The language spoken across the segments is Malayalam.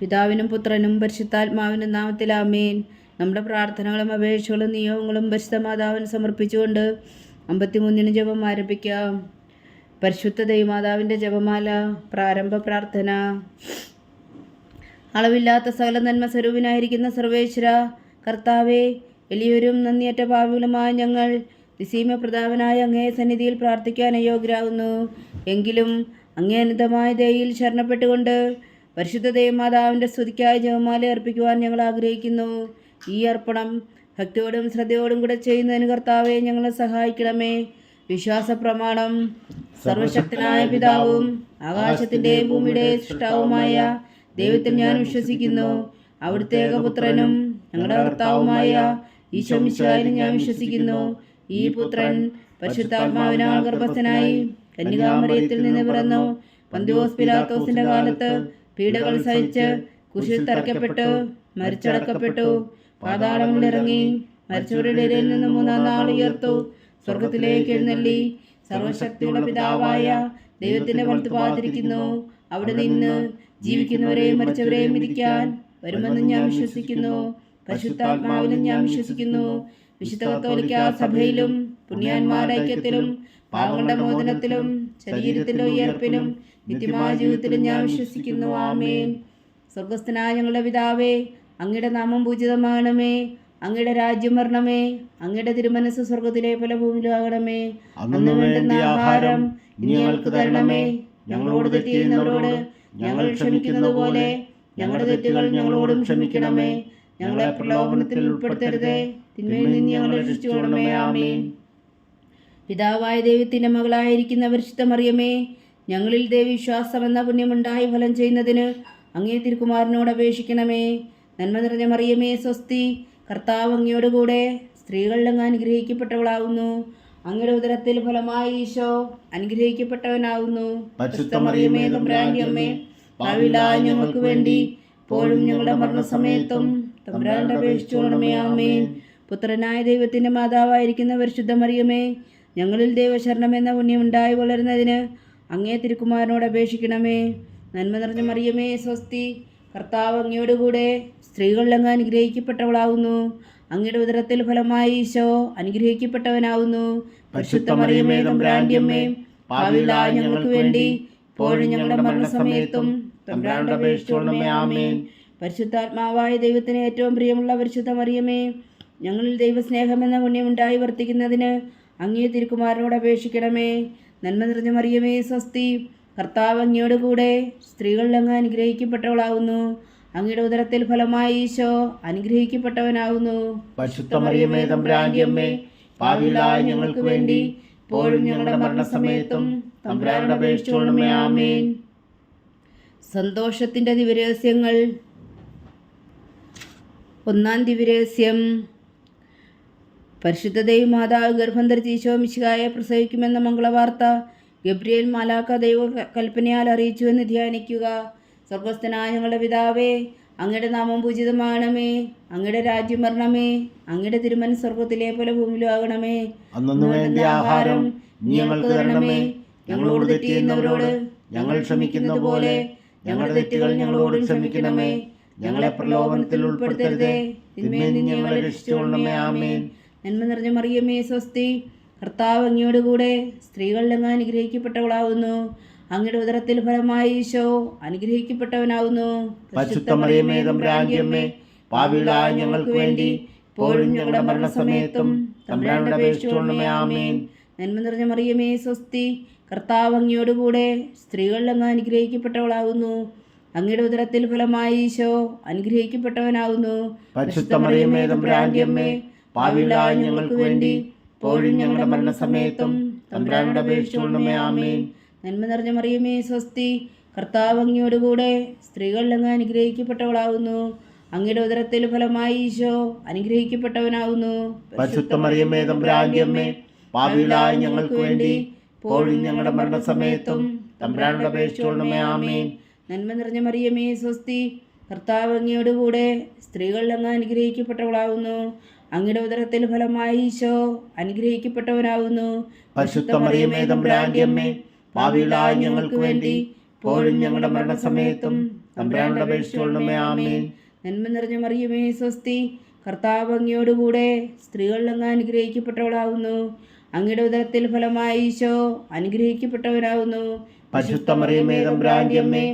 പിതാവിനും പുത്രനും പരിശുദ്ധാത്മാവിനും നാമത്തിൽ ആമേൻ. നമ്മുടെ പ്രാർത്ഥനകളും അപേക്ഷകളും നിയോഗങ്ങളും പരിശുദ്ധ മാതാവിന് സമർപ്പിച്ചുകൊണ്ട് 53 ജപം ആരംഭിക്കാം. പരിശുദ്ധ ദൈവമാതാവിൻ്റെ ജപമാല. പ്രാരംഭ പ്രാർത്ഥന. അളവില്ലാത്ത സകല നന്മ സ്വരൂപനായിരിക്കുന്ന സർവേശ്വര കർത്താവേ, എളിയവരും നന്ദിയറ്റ പാപികളുമായ ഞങ്ങൾ നിസീമ പ്രതാപനായ അങ്ങേ സന്നിധിയിൽ പ്രാർത്ഥിക്കാൻ അയോഗ്യരാകുന്നു. എങ്കിലും അങ്ങേ അനന്തമായ ദയയിൽ ശരണപ്പെട്ടുകൊണ്ട് പരിശുദ്ധ ദൈവമാതാവിൻ്റെ സ്തുതിക്കായി ജപമാല അർപ്പിക്കുവാൻ ഞങ്ങൾ ആഗ്രഹിക്കുന്നു. ഈ അർപ്പണം ഭക്തിയോടും ശ്രദ്ധയോടും കൂടെ ചെയ്യുന്നതിന് കർത്താവെ ഞങ്ങളെ സഹായിക്കണമേ. വിശ്വാസ പ്രമാണം. സർവശക്തനായ പിതാവും ആകാശത്തിൻ്റെയും ഭൂമിയുടെയും സൃഷ്ടാവുമായ ദൈവത്തിൽ ഞാൻ വിശ്വസിക്കുന്നു. അവിടുത്തെ ഏകപുത്രനും ഞങ്ങളുടെ കർത്താവുമായ ഈശോ മിശിഹായിൽ ഞാൻ വിശ്വസിക്കുന്നു. ഈ പുത്രൻ പരിശുദ്ധാത്മാവിനാൽ ഗർഭസ്ഥനായി കന്യകാമറിയത്തിൽ നിന്ന് പിറന്നു. പന്തിയോസ് പിലാത്തോസിന്റെ കാലത്ത് പീഡകൾ സഹിച്ച് കുരിശിൽ തറയ്ക്കപ്പെട്ടു, മരിച്ചടക്കപ്പെട്ടു, പാതാളങ്ങളിലിറങ്ങി, മരിച്ചവരുടെ ഇടയിൽ നിന്ന് 3-ാം നാൾ ഉയർത്തു, സ്വർഗത്തിലേക്ക് എഴുന്നള്ളി, സർവശക്തിയുള്ള പിതാവായ ദൈവത്തിന്റെ വലത്തുഭാഗത്തിരിക്കുന്നു. അവിടെ നിന്ന് ജീവിക്കുന്നവരെയും മരിച്ചവരെയും വിധിക്കാൻ വരുമെന്ന് ഞാൻ വിശ്വസിക്കുന്നു. പരിശുദ്ധാത്മാവിലും ഞാൻ വിശ്വസിക്കുന്നു. വിശുദ്ധ കത്തോലിക്കാ സഭയിലും പുണ്യാന്മാരുടെ ഐക്യത്തിലും പാപങ്ങളുടെ മോചനത്തിലും ശരീരത്തിന്റെ ഉയർപ്പിലും നിത്യമായ ജീവിതത്തിലും ഞാൻ വിശ്വസിക്കുന്നു. ആമേൻ. സ്വർഗസ്ഥനായ ഞങ്ങളുടെ പിതാവേ, അങ്ങയുടെ നാമം പൂജിതമാകണമേ. അങ്ങയുടെ രാജ്യം വരണമേ. അങ്ങയുടെ തിരുമനസ് സ്വർഗത്തിലെ പോലെ ഭൂമിയിലാകണമേ. അന്ന് വേണ്ടുന്ന ആഹാരം ഇനി ഞങ്ങൾക്ക് തരണമേ. ഞങ്ങളോട് തെറ്റ് ചെയ്യുന്നവരോട് ഞങ്ങൾ ക്ഷമിക്കുന്നത് പോലെ ഞങ്ങളുടെ തെറ്റുകൾ ഞങ്ങളോടും ക്ഷമിക്കണമേ. ഞങ്ങളെ പ്രലോഭനത്തിൽ ഉൾപ്പെടുത്തരുതേ, തിന്മയിൽ നിന്ന് ഞങ്ങളെ രക്ഷിച്ചുകൊള്ളണമേ. ആമേൻ. പിതാവായ ദൈവത്തിന്റെ മകളായിരിക്കുന്ന പരിശുദ്ധ മറിയമേ, ഞങ്ങളിൽ ദൈവവിശ്വാസം എന്ന പുണ്യമുണ്ടായി ഫലം ചെയ്യുന്നതിന് അങ്ങേ തിരുക്കുമാരനോട് അപേക്ഷിക്കണമേ. നന്മ നിറഞ്ഞ മറിയമേ സ്വസ്തി, കർത്താവ് അങ്ങയോടുകൂടെ സ്ത്രീകളിൽ അങ്ങ് അനുഗ്രഹിക്കപ്പെട്ടവളാകുന്നു. അങ്ങയുടെ ഉദരത്തിൽ ഫലമായി ഈശോ അനുഗ്രഹിക്കപ്പെട്ടവനാകുന്നു. പരിശുദ്ധ മറിയമേ തമ്പുരാന്റെ അമ്മേ, പാപികളായ ഞങ്ങൾക്ക് വേണ്ടി ഇപ്പോഴും ഞങ്ങളുടെ മരണസമയത്തും തമ്പുരാനോട് അപേക്ഷിച്ചുകൊള്ളണമേ. ആമേൻ. പുത്രനായ ദൈവത്തിന്റെ മാതാവായിരിക്കുന്ന പരിശുദ്ധ മറിയമേ, ഞങ്ങളിൽ ദൈവശരണം എന്ന പുണ്യമുണ്ടായി വളരുന്നതിന് അങ്ങേ തിരുക്കുമാരനോട് അപേക്ഷിക്കണമേ. നന്മ നിറഞ്ഞ മറിയമേ സ്വസ്തി, കർത്താവ് അങ്ങയോടുകൂടെ സ്ത്രീകളിൽ അങ്ങ് അനുഗ്രഹിക്കപ്പെട്ടവളാകുന്നു. അങ്ങയുടെ ഉദരത്തിൽ ഫലമായി ഈശോ അനുഗ്രഹിക്കപ്പെട്ടവനാകുന്നു. പരിശുദ്ധ മറിയമേ തമ്പുരാന്റെ അമ്മേ, പാപികളായ ഞങ്ങൾക്ക് വേണ്ടി ഇപ്പോഴും ഞങ്ങളുടെ മരണസമയത്തും തമ്പുരാനോട് അപേക്ഷിച്ചുകൊള്ളണമേ. ആമേൻ. പരിശുദ്ധാത്മാവായ ദൈവത്തിന് ഏറ്റവും പ്രിയമുള്ള പരിശുദ്ധ മറിയമേ, ഞങ്ങളിൽ ദൈവസ്നേഹം എന്ന പുണ്യമുണ്ടായി വർത്തിക്കുന്നതിന് അങ്ങേ തിരുക്കുമാരനോട് അപേക്ഷിക്കണമേ. നന്മ നിറഞ്ഞ മറിയമേ സ്വസ്തി, കർത്താവ് അങ്ങയോടുകൂടെ സ്ത്രീകളിൽ അങ്ങ് അനുഗ്രഹിക്കപ്പെട്ടവളാകുന്നു. അങ്ങയുടെ ഉദരത്തിൽ ഫലമായി ഈശോ അനുഗ്രഹിക്കപ്പെട്ടവനാകുന്നു. പരിശുദ്ധ മറിയമേ തമ്പുരാന്റെ അമ്മേ, പാപികളായ ഞങ്ങൾക്ക് വേണ്ടി ഇപ്പോഴും ഞങ്ങളുടെ മരണസമയത്തും തമ്പുരാനോട് അപേക്ഷിച്ചുകൊള്ളണമേ. ആമേൻ. സന്തോഷത്തിന്റെ ദിവരഹസ്യങ്ങൾ. 1-ാം ദിവരഹസ്യം. പരിശുദ്ധ ദൈവമാതാവ് ഗർഭം ധരിച്ച് ഈശോ മിശിഹായെ പ്രസവിക്കുമെന്ന മംഗളവാർത്ത ഗബ്രിയേൽ മാലാഖ ദൈവ കൽപ്പനയാൽ അറിയിച്ചുവെന്ന് ധ്യാനിക്കുക. സ്വർഗസ്ഥനായ ഞങ്ങളുടെ പിതാവേ, അങ്ങയുടെ നാമം പൂജിതമാകണമേ. അങ്ങയുടെ രാജ്യം വരണമേ. അങ്ങയുടെ തിരുമനസ് സ്വർഗത്തിലെ പോലെ ഭൂമിയിലാകണമേ. അന്നു വേണ്ട ആഹാരം ഞങ്ങൾക്ക് തരണമേ. ഞങ്ങളോട് തെറ്റ് ചെയ്യുന്നവരോട് ഞങ്ങൾ ക്ഷമിക്കുന്നത് പോലെ ഞങ്ങളുടെ തെറ്റുകൾ ഞങ്ങളോടും ക്ഷമിക്കണമേ. ഞങ്ങളെ പ്രലോഭനത്തിൽ ഉൾപ്പെടുത്തരുതേ, തിന്മയിൽ നിന്ന് ഞങ്ങളെ രക്ഷിച്ചുകൊള്ളണമേ. ആമേൻ. നന്മ നിറഞ്ഞ മറിയമേ സ്വസ്തി, കർത്താവ് അങ്ങയോടുകൂടെ സ്ത്രീകളിൽ അങ്ങ് അനുഗ്രഹിക്കപ്പെട്ടവളാകുന്നു. അങ്ങയുടെ ഉദരത്തിൽ ഫലമായി ഈശോ അനുഗ്രഹിക്കപ്പെട്ടവനാകുന്നു. പരിശുദ്ധ മറിയമേ തമ്പുരാന്റെ അമ്മേ, പാപികളായ ഞങ്ങൾക്ക് വേണ്ടി ഇപ്പോഴും ഞങ്ങളുടെ മരണസമയത്തും തമ്പുരാനോട് അപേക്ഷിച്ചുകൊള്ളണമേ. ആമേൻ. നന്മ നിറഞ്ഞ മറിയമേ സ്വസ്തി, കർത്താവ് അങ്ങയോടുകൂടെ സ്ത്രീകളിൽ അങ്ങ് അനുഗ്രഹിക്കപ്പെട്ടവളാകുന്നു. അങ്ങയുടെ ഉദരത്തിൽ ഫലമായി ഈശോ അനുഗ്രഹിക്കപ്പെട്ടവനാകുന്നു. പരിശുദ്ധ മറിയമേ തമ്പുരാന്റെ അമ്മേ, പാപികളായ ഞങ്ങൾക്ക് വേണ്ടി ഇപ്പോഴും ഞങ്ങളുടെ മരണസമയത്തും തമ്പുരാനോട് അപേക്ഷിച്ചുകൊള്ളണമേ. ആമേൻ. നന്മ നിറഞ്ഞ മറിയമേ സ്വസ്തി, കർത്താവ് അങ്ങയോടുകൂടെ സ്ത്രീകളിൽ അങ്ങ് അനുഗ്രഹിക്കപ്പെട്ടവളാകുന്നു. അങ്ങയുടെ ഉദരത്തിൽ ഫലമായി ഈശോ അനുഗ്രഹിക്കപ്പെട്ടവനാകുന്നു. പരിശുദ്ധ മറിയമേ തമ്പുരാന്റെ അമ്മേ, പാപികളായ ഞങ്ങൾക്ക് വേണ്ടി ഇപ്പോഴും ഞങ്ങളുടെ മരണസമയത്തും തമ്പുരാനോട് അപേക്ഷിച്ചുകൊള്ളണമേ. ആമേൻ. നന്മ നിറഞ്ഞ മറിയമേ സ്വസ്തി, കർത്താവ് അങ്ങയോടുകൂടെ സ്ത്രീകളിൽ അങ്ങ് അനുഗ്രഹിക്കപ്പെട്ടവളാകുന്നു. അങ്ങയുടെ ഉദരത്തിൽ ഫലമായി ഈശോ അനുഗ്രഹിക്കപ്പെട്ടവനാകുന്നു. പരിശുദ്ധ മറിയമേ തമ്പുരാന്റെ അമ്മേ, പാപികളായ ഞങ്ങൾക്ക് വേണ്ടി ഇപ്പോഴും ഞങ്ങളുടെ മരണസമയത്തും തമ്പുരാനോട് അപേക്ഷിച്ചുകൊള്ളണമേ. ആമേൻ. നന്മ നിറഞ്ഞ മറിയമേ സ്വസ്തി, കർത്താവ് അങ്ങയോടുകൂടെ സ്ത്രീകൾ അങ്ങ് അനുഗ്രഹിക്കപ്പെട്ടവളാകുന്നു. അങ്ങയുടെ ഉദരത്തിൽ ഫലമായി ഈശോ അനുഗ്രഹിക്കപ്പെട്ടവനാകുന്നു. പരിശുദ്ധ മറിയമേ തമ്പുരാന്റെ അമ്മേ,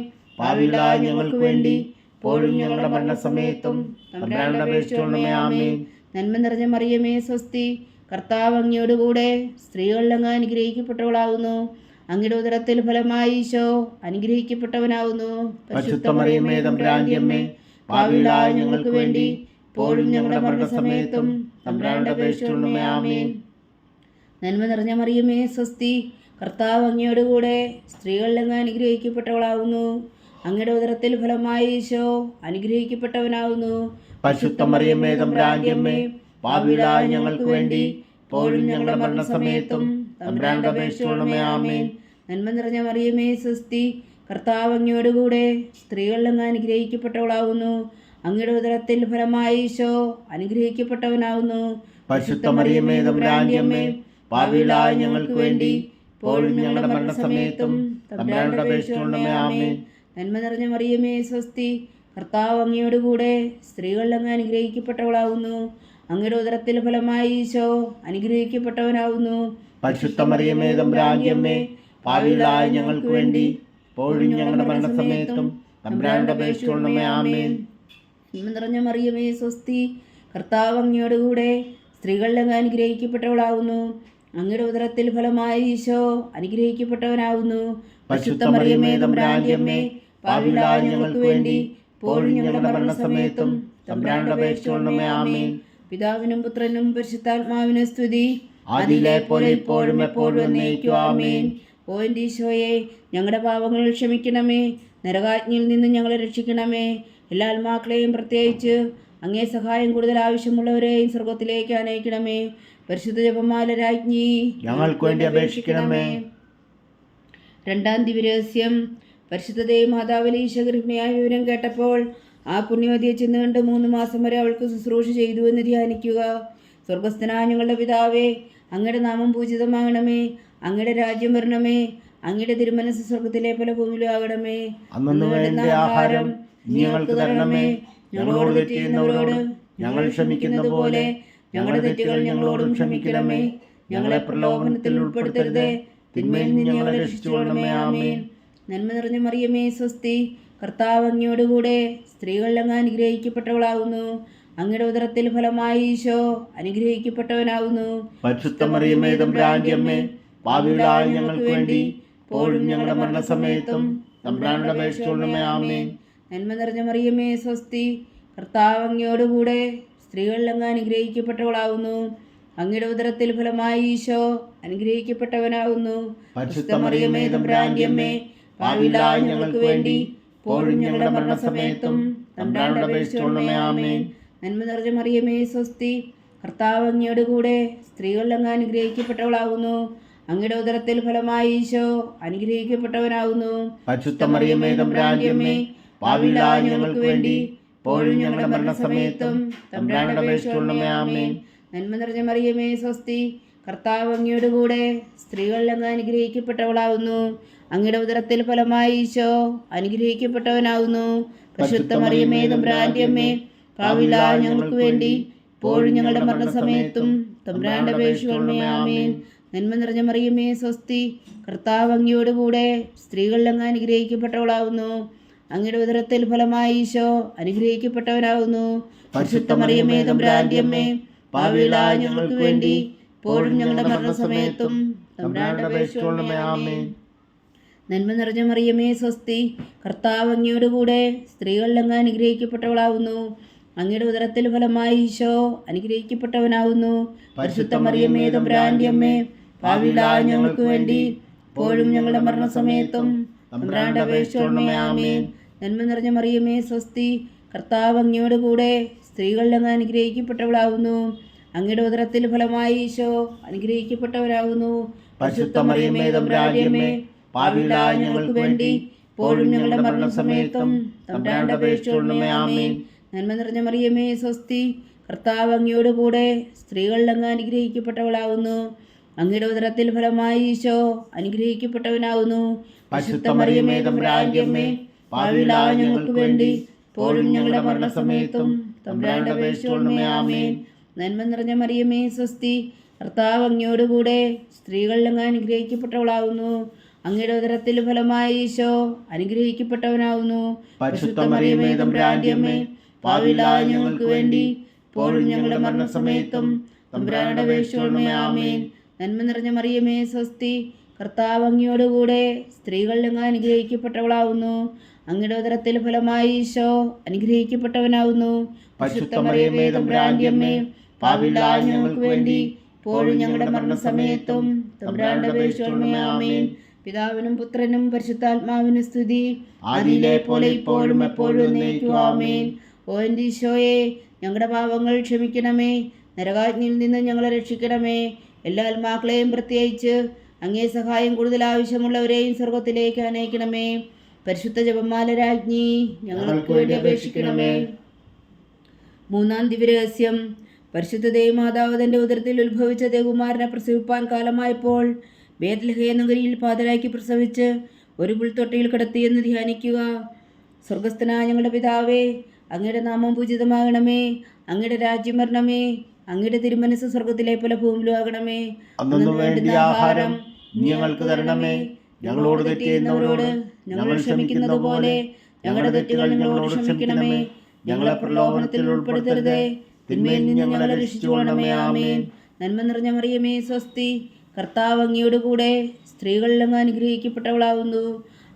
പാപികളായ ഞങ്ങൾക്ക് വേണ്ടി ഇപ്പോഴും ഞങ്ങളുടെ മരണസമയത്തും തമ്പുരാനോട് അപേക്ഷിച്ചുകൊള്ളണമേ. ആമേൻ. നന്മ നിറഞ്ഞ മറിയമേ സ്വസ്തി, കർത്താവ് അങ്ങയോടുകൂടെ സ്ത്രീകൾ അങ്ങ് അനുഗ്രഹിക്കപ്പെട്ടവളാകുന്നു. അങ്ങയുടെ ഉദരത്തിൽ ഫലമായി ഈശോ അനുഗ്രഹിക്കപ്പെട്ടവനാകുന്നു. പരിശുദ്ധ മറിയമേ തമ്പുരാന്റെ അമ്മേ, പാപികളായ ഞങ്ങൾക്ക് വേണ്ടി ഇപ്പോഴും ഞങ്ങളുടെ മരണസമയത്തും തമ്പുരാനോട് അപേക്ഷിച്ചുകൊള്ളണമേ. ആമേൻ. നന്മ നിറഞ്ഞ മറിയമേ സ്വസ്തി, കർത്താവ് അങ്ങയോടുകൂടെ സ്ത്രീകൾ അങ്ങ് അനുഗ്രഹിക്കപ്പെട്ടവളാകുന്നു. അങ്ങയുടെ ഉദരത്തിൽ ഫലമായി ഈശോ അനുഗ്രഹിക്കപ്പെട്ടവനാകുന്നു. പരിശുദ്ധ മറിയമേ തമ്പുരാന്റെ അമ്മേ, പാപികളായ ഞങ്ങൾക്ക് വേണ്ടി ഇപ്പോഴും ഞങ്ങളുടെ മരണസമയത്തും തമ്പുരാനോട് അപേക്ഷിച്ചുകൊള്ളണമേ. ആമേൻ. നന്മ നിറഞ്ഞ മറിയമേ സ്വസ്തി, കർത്താവ് അങ്ങയോടുകൂടെ സ്ത്രീകൾ അങ്ങ് അനുഗ്രഹിക്കപ്പെട്ടവളാകുന്നു. അങ്ങയുടെ ഉദരത്തിൽ ഫലമായി ഈശോ അനുഗ്രഹിക്കപ്പെട്ടവനാകുന്നു. പരിശുദ്ധ മറിയമേ തമ്പുരാന്റെ അമ്മേ, പാപികളായ ഞങ്ങൾക്ക് വേണ്ടി ഇപ്പോഴും ഞങ്ങളുടെ മരണസമയത്തും തമ്പുരാനോട് അപേക്ഷിച്ചുകൊള്ളണമേ. ആമേൻ. നന്മ നിറഞ്ഞ മറിയമേ സ്വസ്തി, കർത്താവ് അങ്ങയോടുകൂടെ സ്ത്രീകൾ അങ്ങ് അനുഗ്രഹിക്കപ്പെട്ടവളാകുന്നു. അങ്ങയുടെ ഉദരത്തിൽ ഫലമായി ഈശോ അനുഗ്രഹിക്കപ്പെട്ടവനാകുന്നു. പരിശുദ്ധ മറിയമേ തമ്പുരാന്റെ അമ്മേ, പാപികളായ ഞങ്ങൾക്ക് വേണ്ടി ഇപ്പോഴും ഞങ്ങളുടെ മരണസമയത്തും തമ്പുരാനോട് അപേക്ഷിച്ചുകൊള്ളണമേ. ആമേൻ. നന്മ നിറഞ്ഞ മറിയമേ സ്വസ്തി, കർത്താവ് അങ്ങയോടുകൂടെ സ്ത്രീകൾ അങ്ങ് അനുഗ്രഹിക്കപ്പെട്ടവളാകുന്നു. അങ്ങയുടെ ഉദരത്തിൽ ഫലമായി ഈശോ അനുഗ്രഹിക്കപ്പെട്ടവനാകുന്നു. പരിശുദ്ധ മറിയമേ തമ്പുരാന്റെ അമ്മേ, പാപികളായ ഞങ്ങൾക്ക് വേണ്ടി ഇപ്പോഴും ഞങ്ങളുടെ മരണസമയത്തും തമ്പുരാനോട് അപേക്ഷിച്ചുകൊള്ളണമേ. ആമേൻ. പിതാവിനും പുത്രനും പരിശുദ്ധാത്മാവിനും സ്തുതി, ആദിയിലെ പോലെ ഇപ്പോഴും എപ്പോഴും എന്നേക്കും. ആമേൻ. ഓ എൻ്റെ ഈശോയെ, ഞങ്ങളുടെ പാപങ്ങൾ ക്ഷമിക്കണമേ, നരകാജ്ഞയിൽ നിന്ന് ഞങ്ങളെ രക്ഷിക്കണമേ. എല്ലാ ആത്മാക്കളെയും പ്രത്യേകിച്ച് അങ്ങേ സഹായം കൂടുതൽ ആവശ്യമുള്ളവരെയും സ്വർഗത്തിലേക്ക് അനയിക്കണമേ. പരിശുദ്ധ ജപമാല രാജ്ഞി, ഞങ്ങൾക്ക് വേണ്ടി അപേക്ഷിക്കണമേ. രണ്ടാം ദിവ്യരഹസ്യം. പരിശുദ്ധതയും മാതാവിലെ ഈശോഗർഭിണിയായ വിവരം കേട്ടപ്പോൾ ആ പുണ്യവതിയെ ചെന്ന് കണ്ട് 3 മാസം വരെ അവൾക്ക് ശുശ്രൂഷ ചെയ്തു എന്ന് ധ്യാനിക്കുക. സ്വർഗസ്ഥനായ ഞങ്ങളുടെ പിതാവേ, അങ്ങയുടെ നാമം പൂജിതമാകണമേ, അങ്ങയുടെ രാജ്യം വരണമേ, അങ്ങയുടെ തിരുമനസ് സ്വർഗത്തിലെ പോലെ ഭൂമിയിലും ആകണമേ. അന്നു വേണ്ട ആഹാരം ഞങ്ങൾക്ക് തരണമേ. ഞങ്ങളോട് തെറ്റ് ചെയ്യുന്നവരോട് ഞങ്ങൾ ക്ഷമിക്കുന്നത് പോലെ ഞങ്ങളുടെ തെറ്റുകൾ ഞങ്ങളോടും ക്ഷമിക്കണമേ. ഞങ്ങളെ പ്രലോഭനത്തിൽ ഉൾപ്പെടുത്തരുതേ, തിന്മയിൽ നിന്ന് ഞങ്ങളെ രക്ഷിച്ചുകൊള്ളണമേ. ആമേൻ. നന്മ നിറഞ്ഞ മറിയമേ സ്വസ്തി, കർത്താവ് അങ്ങയോടുകൂടെ സ്ത്രീകൾ അങ്ങ് അനുഗ്രഹിക്കപ്പെട്ടവളാകുന്നു. അങ്ങയുടെ ഉദരത്തിൽ ഫലമായി ഈശോ അനുഗ്രഹിക്കപ്പെട്ടവനാകുന്നു. പരിശുദ്ധ മറിയമേ തമ്പുരാന്റെ അമ്മേ, പാപികളായ ഞങ്ങൾക്ക് വേണ്ടി ഇപ്പോഴും ഞങ്ങളുടെ മരണസമയത്തും തമ്പുരാനോട് അപേക്ഷിച്ചുകൊള്ളണമേ. ആമേൻ. നന്മ നിറഞ്ഞ മറിയമേ സ്വസ്തി, കർത്താവ് അങ്ങയോടുകൂടെ സ്ത്രീകൾ അങ്ങ് അനുഗ്രഹിക്കപ്പെട്ടവളാകുന്നു. അങ്ങയുടെ ഉദരത്തിൽ ഫലമായി ഈശോ അനുഗ്രഹിക്കപ്പെട്ടവനാകുന്നു. പരിശുദ്ധ മറിയമേ തമ്പുരാന്റെ അമ്മേ, പാപികളായ ഞങ്ങൾക്ക് വേണ്ടി ഇപ്പോഴും ഞങ്ങളുടെ മരണസമയത്തും തമ്പുരാനോട് അപേക്ഷിച്ചുകൊള്ളണമേ. ആമേൻ. നന്മ നിറഞ്ഞ മറിയമേ സ്വസ്തി, കർത്താവ് അങ്ങയോടുകൂടെ സ്ത്രീകൾ അങ്ങ് അനുഗ്രഹിക്കപ്പെട്ടവളാകുന്നു. അങ്ങയുടെ ഉദരത്തിൽ ഫലമായി ഈശോ അനുഗ്രഹിക്കപ്പെട്ടവനാകുന്നു. പരിശുദ്ധ മറിയമേ തമ്പുരാന്റെ അമ്മേ, പാപികളായ ഞങ്ങൾക്ക് വേണ്ടി ഇപ്പോഴും ഞങ്ങളുടെ മരണസമയത്തും തമ്പുരാനോട് അപേക്ഷിച്ചുകൊള്ളണമേ. ആമേൻ. നന്മ നിറഞ്ഞ മറിയമേ സ്വസ്തി, കർത്താവ് അങ്ങയോടുകൂടെ സ്ത്രീകൾ അങ്ങ് അനുഗ്രഹിക്കപ്പെട്ടവളാകുന്നു. അങ്ങയുടെ ഉദരത്തിൽ ഫലമായി ഈശോ അനുഗ്രഹിക്കപ്പെട്ടവനാകുന്നു. പരിശുദ്ധ മറിയമേ തമ്പുരാന്റെ അമ്മേ, പാപികളായ ഞങ്ങൾക്ക് വേണ്ടി ഇപ്പോഴും ഞങ്ങളുടെ മരണസമയത്തും തമ്പുരാന്റെ അപേക്ഷിച്ചുകൊള്ളണമേ. ആമേൻ. നന്മ നിറഞ്ഞ മറിയമേ സ്വസ്തി, കർത്താവ് അങ്ങയോടുകൂടെ സ്ത്രീകൾ അങ്ങ് അനുഗ്രഹിക്കപ്പെട്ടവളാകുന്നു. അങ്ങയുടെ ഉദരത്തിൽ ഫലമായി ഈശോ അനുഗ്രഹിക്കപ്പെട്ടവനാകുന്നു. പരിശുദ്ധ മറിയമേ തമ്പുരാന്റെ അമ്മേ, പാപികളായ ഞങ്ങൾക്ക് വേണ്ടി ഇപ്പോഴും ഞങ്ങളുടെ മരണസമയത്തും തമ്പുരാന്റെ അപേക്ഷിച്ചുകൊള്ളണമേ. ആമേൻ. നന്മ നിറഞ്ഞ മറിയമേ സ്വസ്തി, കർത്താവ് അങ്ങയോടുകൂടെ സ്ത്രീകൾ അങ്ങ് അനുഗ്രഹിക്കപ്പെട്ടവളാകുന്നു. അങ്ങയുടെ ഉദരത്തിൽ ഫലമായി ഈശോ അനുഗ്രഹിക്കപ്പെട്ടവനാകുന്നു. പരിശുദ്ധ മറിയമേ തമ്പുരാന്റെ അമ്മേ, പാപികളായ ഞങ്ങൾക്ക് വേണ്ടി ഇപ്പോഴും ഞങ്ങളുടെ മരണസമയത്തും തമ്പുരാന്റെ അപേക്ഷിച്ചുകൊള്ളണമേ. ആമേൻ. നന്മ നിറഞ്ഞ മറിയമേ സ്വസ്തി, കർത്താവ് അങ്ങയോടുകൂടെ സ്ത്രീകൾ അങ്ങ് അനുഗ്രഹിക്കപ്പെട്ടവളാകുന്നു. അങ്ങയുടെ ഉദരത്തിൽ ഫലമായി ഈശോ അനുഗ്രഹിക്കപ്പെട്ടവരാകുന്നു. പരിശുദ്ധ മറിയമേ തമ്പുരാന്റെ അമ്മേ, പാപികളായ ഞങ്ങൾക്ക് വേണ്ടി ഇപ്പോഴും ഞങ്ങളുടെ മരണസമയത്തും തമ്പുരാനോട് അപേക്ഷിച്ചുകൊള്ളണമേ. ആമേൻ. നന്മ നിറഞ്ഞ മറിയമേ സ്വസ്തി, കർത്താവ് അങ്ങയോടുകൂടെ സ്ത്രീകൾ അങ്ങ് അനുഗ്രഹിക്കപ്പെട്ടവളാകുന്നു. അങ്ങയുടെ ഉദരത്തിൽ ഫലമായി ഈശോ അനുഗ്രഹിക്കപ്പെട്ടവനാകുന്നു. പരിശുദ്ധ മറിയമേ തമ്പുരാന്റെ അമ്മേ, പാപികളായ ഞങ്ങൾക്ക് വേണ്ടി ഇപ്പോഴും ഞങ്ങളുടെ മരണസമയത്തും തമ്പുരാനോട് അപേക്ഷിച്ചുകൊള്ളണമേ. ആമേൻ. നന്മ നിറഞ്ഞ മറിയമേ സ്വസ്തി, കർത്താവ് അങ്ങയോടുകൂടെ സ്ത്രീകളിൽ അങ്ങ് അനുഗ്രഹിക്കപ്പെട്ടവളാകുന്നു. അങ്ങയുടെ ഉദരത്തിൽ ഫലമായ ഈശോ അനുഗ്രഹിക്കപ്പെട്ടവനാകുന്നു. പരിശുദ്ധ മറിയമേ തമ്പുരാന്റെ അമ്മേ, പാപികളായ ഞങ്ങൾക്ക് വേണ്ടി ഇപ്പോഴും ഞങ്ങളുടെ മരണസമയത്തും തമ്പുരാനോട് അപേക്ഷിച്ചുകൊള്ളണമേ. ആമേൻ. നന്മ നിറഞ്ഞ മറിയമേ സ്വസ്തി, കർത്താവ് അങ്ങയോടുകൂടെ സ്ത്രീകളിൽ അങ്ങ് അനുഗ്രഹിക്കപ്പെട്ടവളാകുന്നു. അങ്ങയുടെ ഉദരത്തിൽ ഫലമായ ഈശോ അനുഗ്രഹിക്കപ്പെട്ടവനാകുന്നു. പരിശുദ്ധ മറിയമേ തമ്പുരാന്റെ അമ്മേ, പാപികളായ ഞങ്ങൾക്ക് വേണ്ടി ഇപ്പോഴും ഞങ്ങളുടെ മരണസമയത്തും തമ്പുരാനോട് അപേക്ഷിച്ചുകൊള്ളണമേ. ആമേൻ. പിതാവിനും പുത്രനും പരിശുദ്ധാത്മാവിനും സ്തുതി, ആദിയിലെ പോലെ ഇപ്പോഴും എപ്പോഴും എന്നേക്കും. ആമേൻ. ഓ എൻ്റെ ഈശോയെ, ഞങ്ങളുടെ പാപങ്ങൾ ക്ഷമിക്കണമേ, നരകാഗ്നിയിൽ നിന്ന് ഞങ്ങളെ രക്ഷിക്കണമേ. എല്ലാ ആത്മാക്കളെയും പ്രത്യേകിച്ച് അങ്ങേ സഹായം കൂടുതൽ ആവശ്യമുള്ളവരെയും സ്വർഗത്തിലേക്ക് അനയിക്കണമേ. പരിശുദ്ധ ജപമാല രാജ്ഞി, ഞങ്ങൾക്ക് വേണ്ടി അപേക്ഷിക്കണമേ. മൂന്നാം ദിവ്യരഹസ്യം. പരിശുദ്ധ ദേവമാതാവ് തൻ്റെ ഉദരത്തിൽ ഉത്ഭവിച്ച ദേവകുമാരനെ പ്രസവിപ്പാൻ കാലമായപ്പോൾ ബേത്ലഹേം നഗരിയിൽ പാതരാക്കി പ്രസവിച്ച് ഒരു പുൽത്തൊട്ടിയിൽ കിടത്തിയെന്ന് ധ്യാനിക്കുക. സ്വർഗസ്ഥനായ ഞങ്ങളുടെ പിതാവേ, അങ്ങയുടെ നാമം പൂജിതമാകണമേ. അങ്ങയുടെ രാജ്യം വരണമേ. അങ്ങയുടെ തിരുമനസ് സ്വർഗത്തിലെ പോലെ ഭൂമിയിലും ആകണമേ. അന്നു വേണ്ടിയ ആഹാരം ഞങ്ങൾക്ക് തരണമേ. ഞങ്ങളോട് തെറ്റ് ചെയ്യുന്നവരോട് ഞങ്ങൾ ക്ഷമിക്കുന്നത് പോലെ ഞങ്ങളുടെ തെറ്റുകൾ ഞങ്ങളോട് ക്ഷമിക്കണമേ. ഞങ്ങളെ പ്രലോഭനത്തിൽ ഉൾപ്പെടുത്തരുതേ, തിന്മയിൽ നിന്ന് ഞങ്ങളെ രക്ഷിച്ചുകൊള്ളണമേ. ആമേൻ. നന്മ നിറഞ്ഞ മറിയമേ സ്വസ്തി, കർത്താവ് അങ്ങയോട് കൂടെ സ്ത്രീകളിൽ അങ്ങ് അനുഗ്രഹിക്കപ്പെട്ടവളാകുന്നു.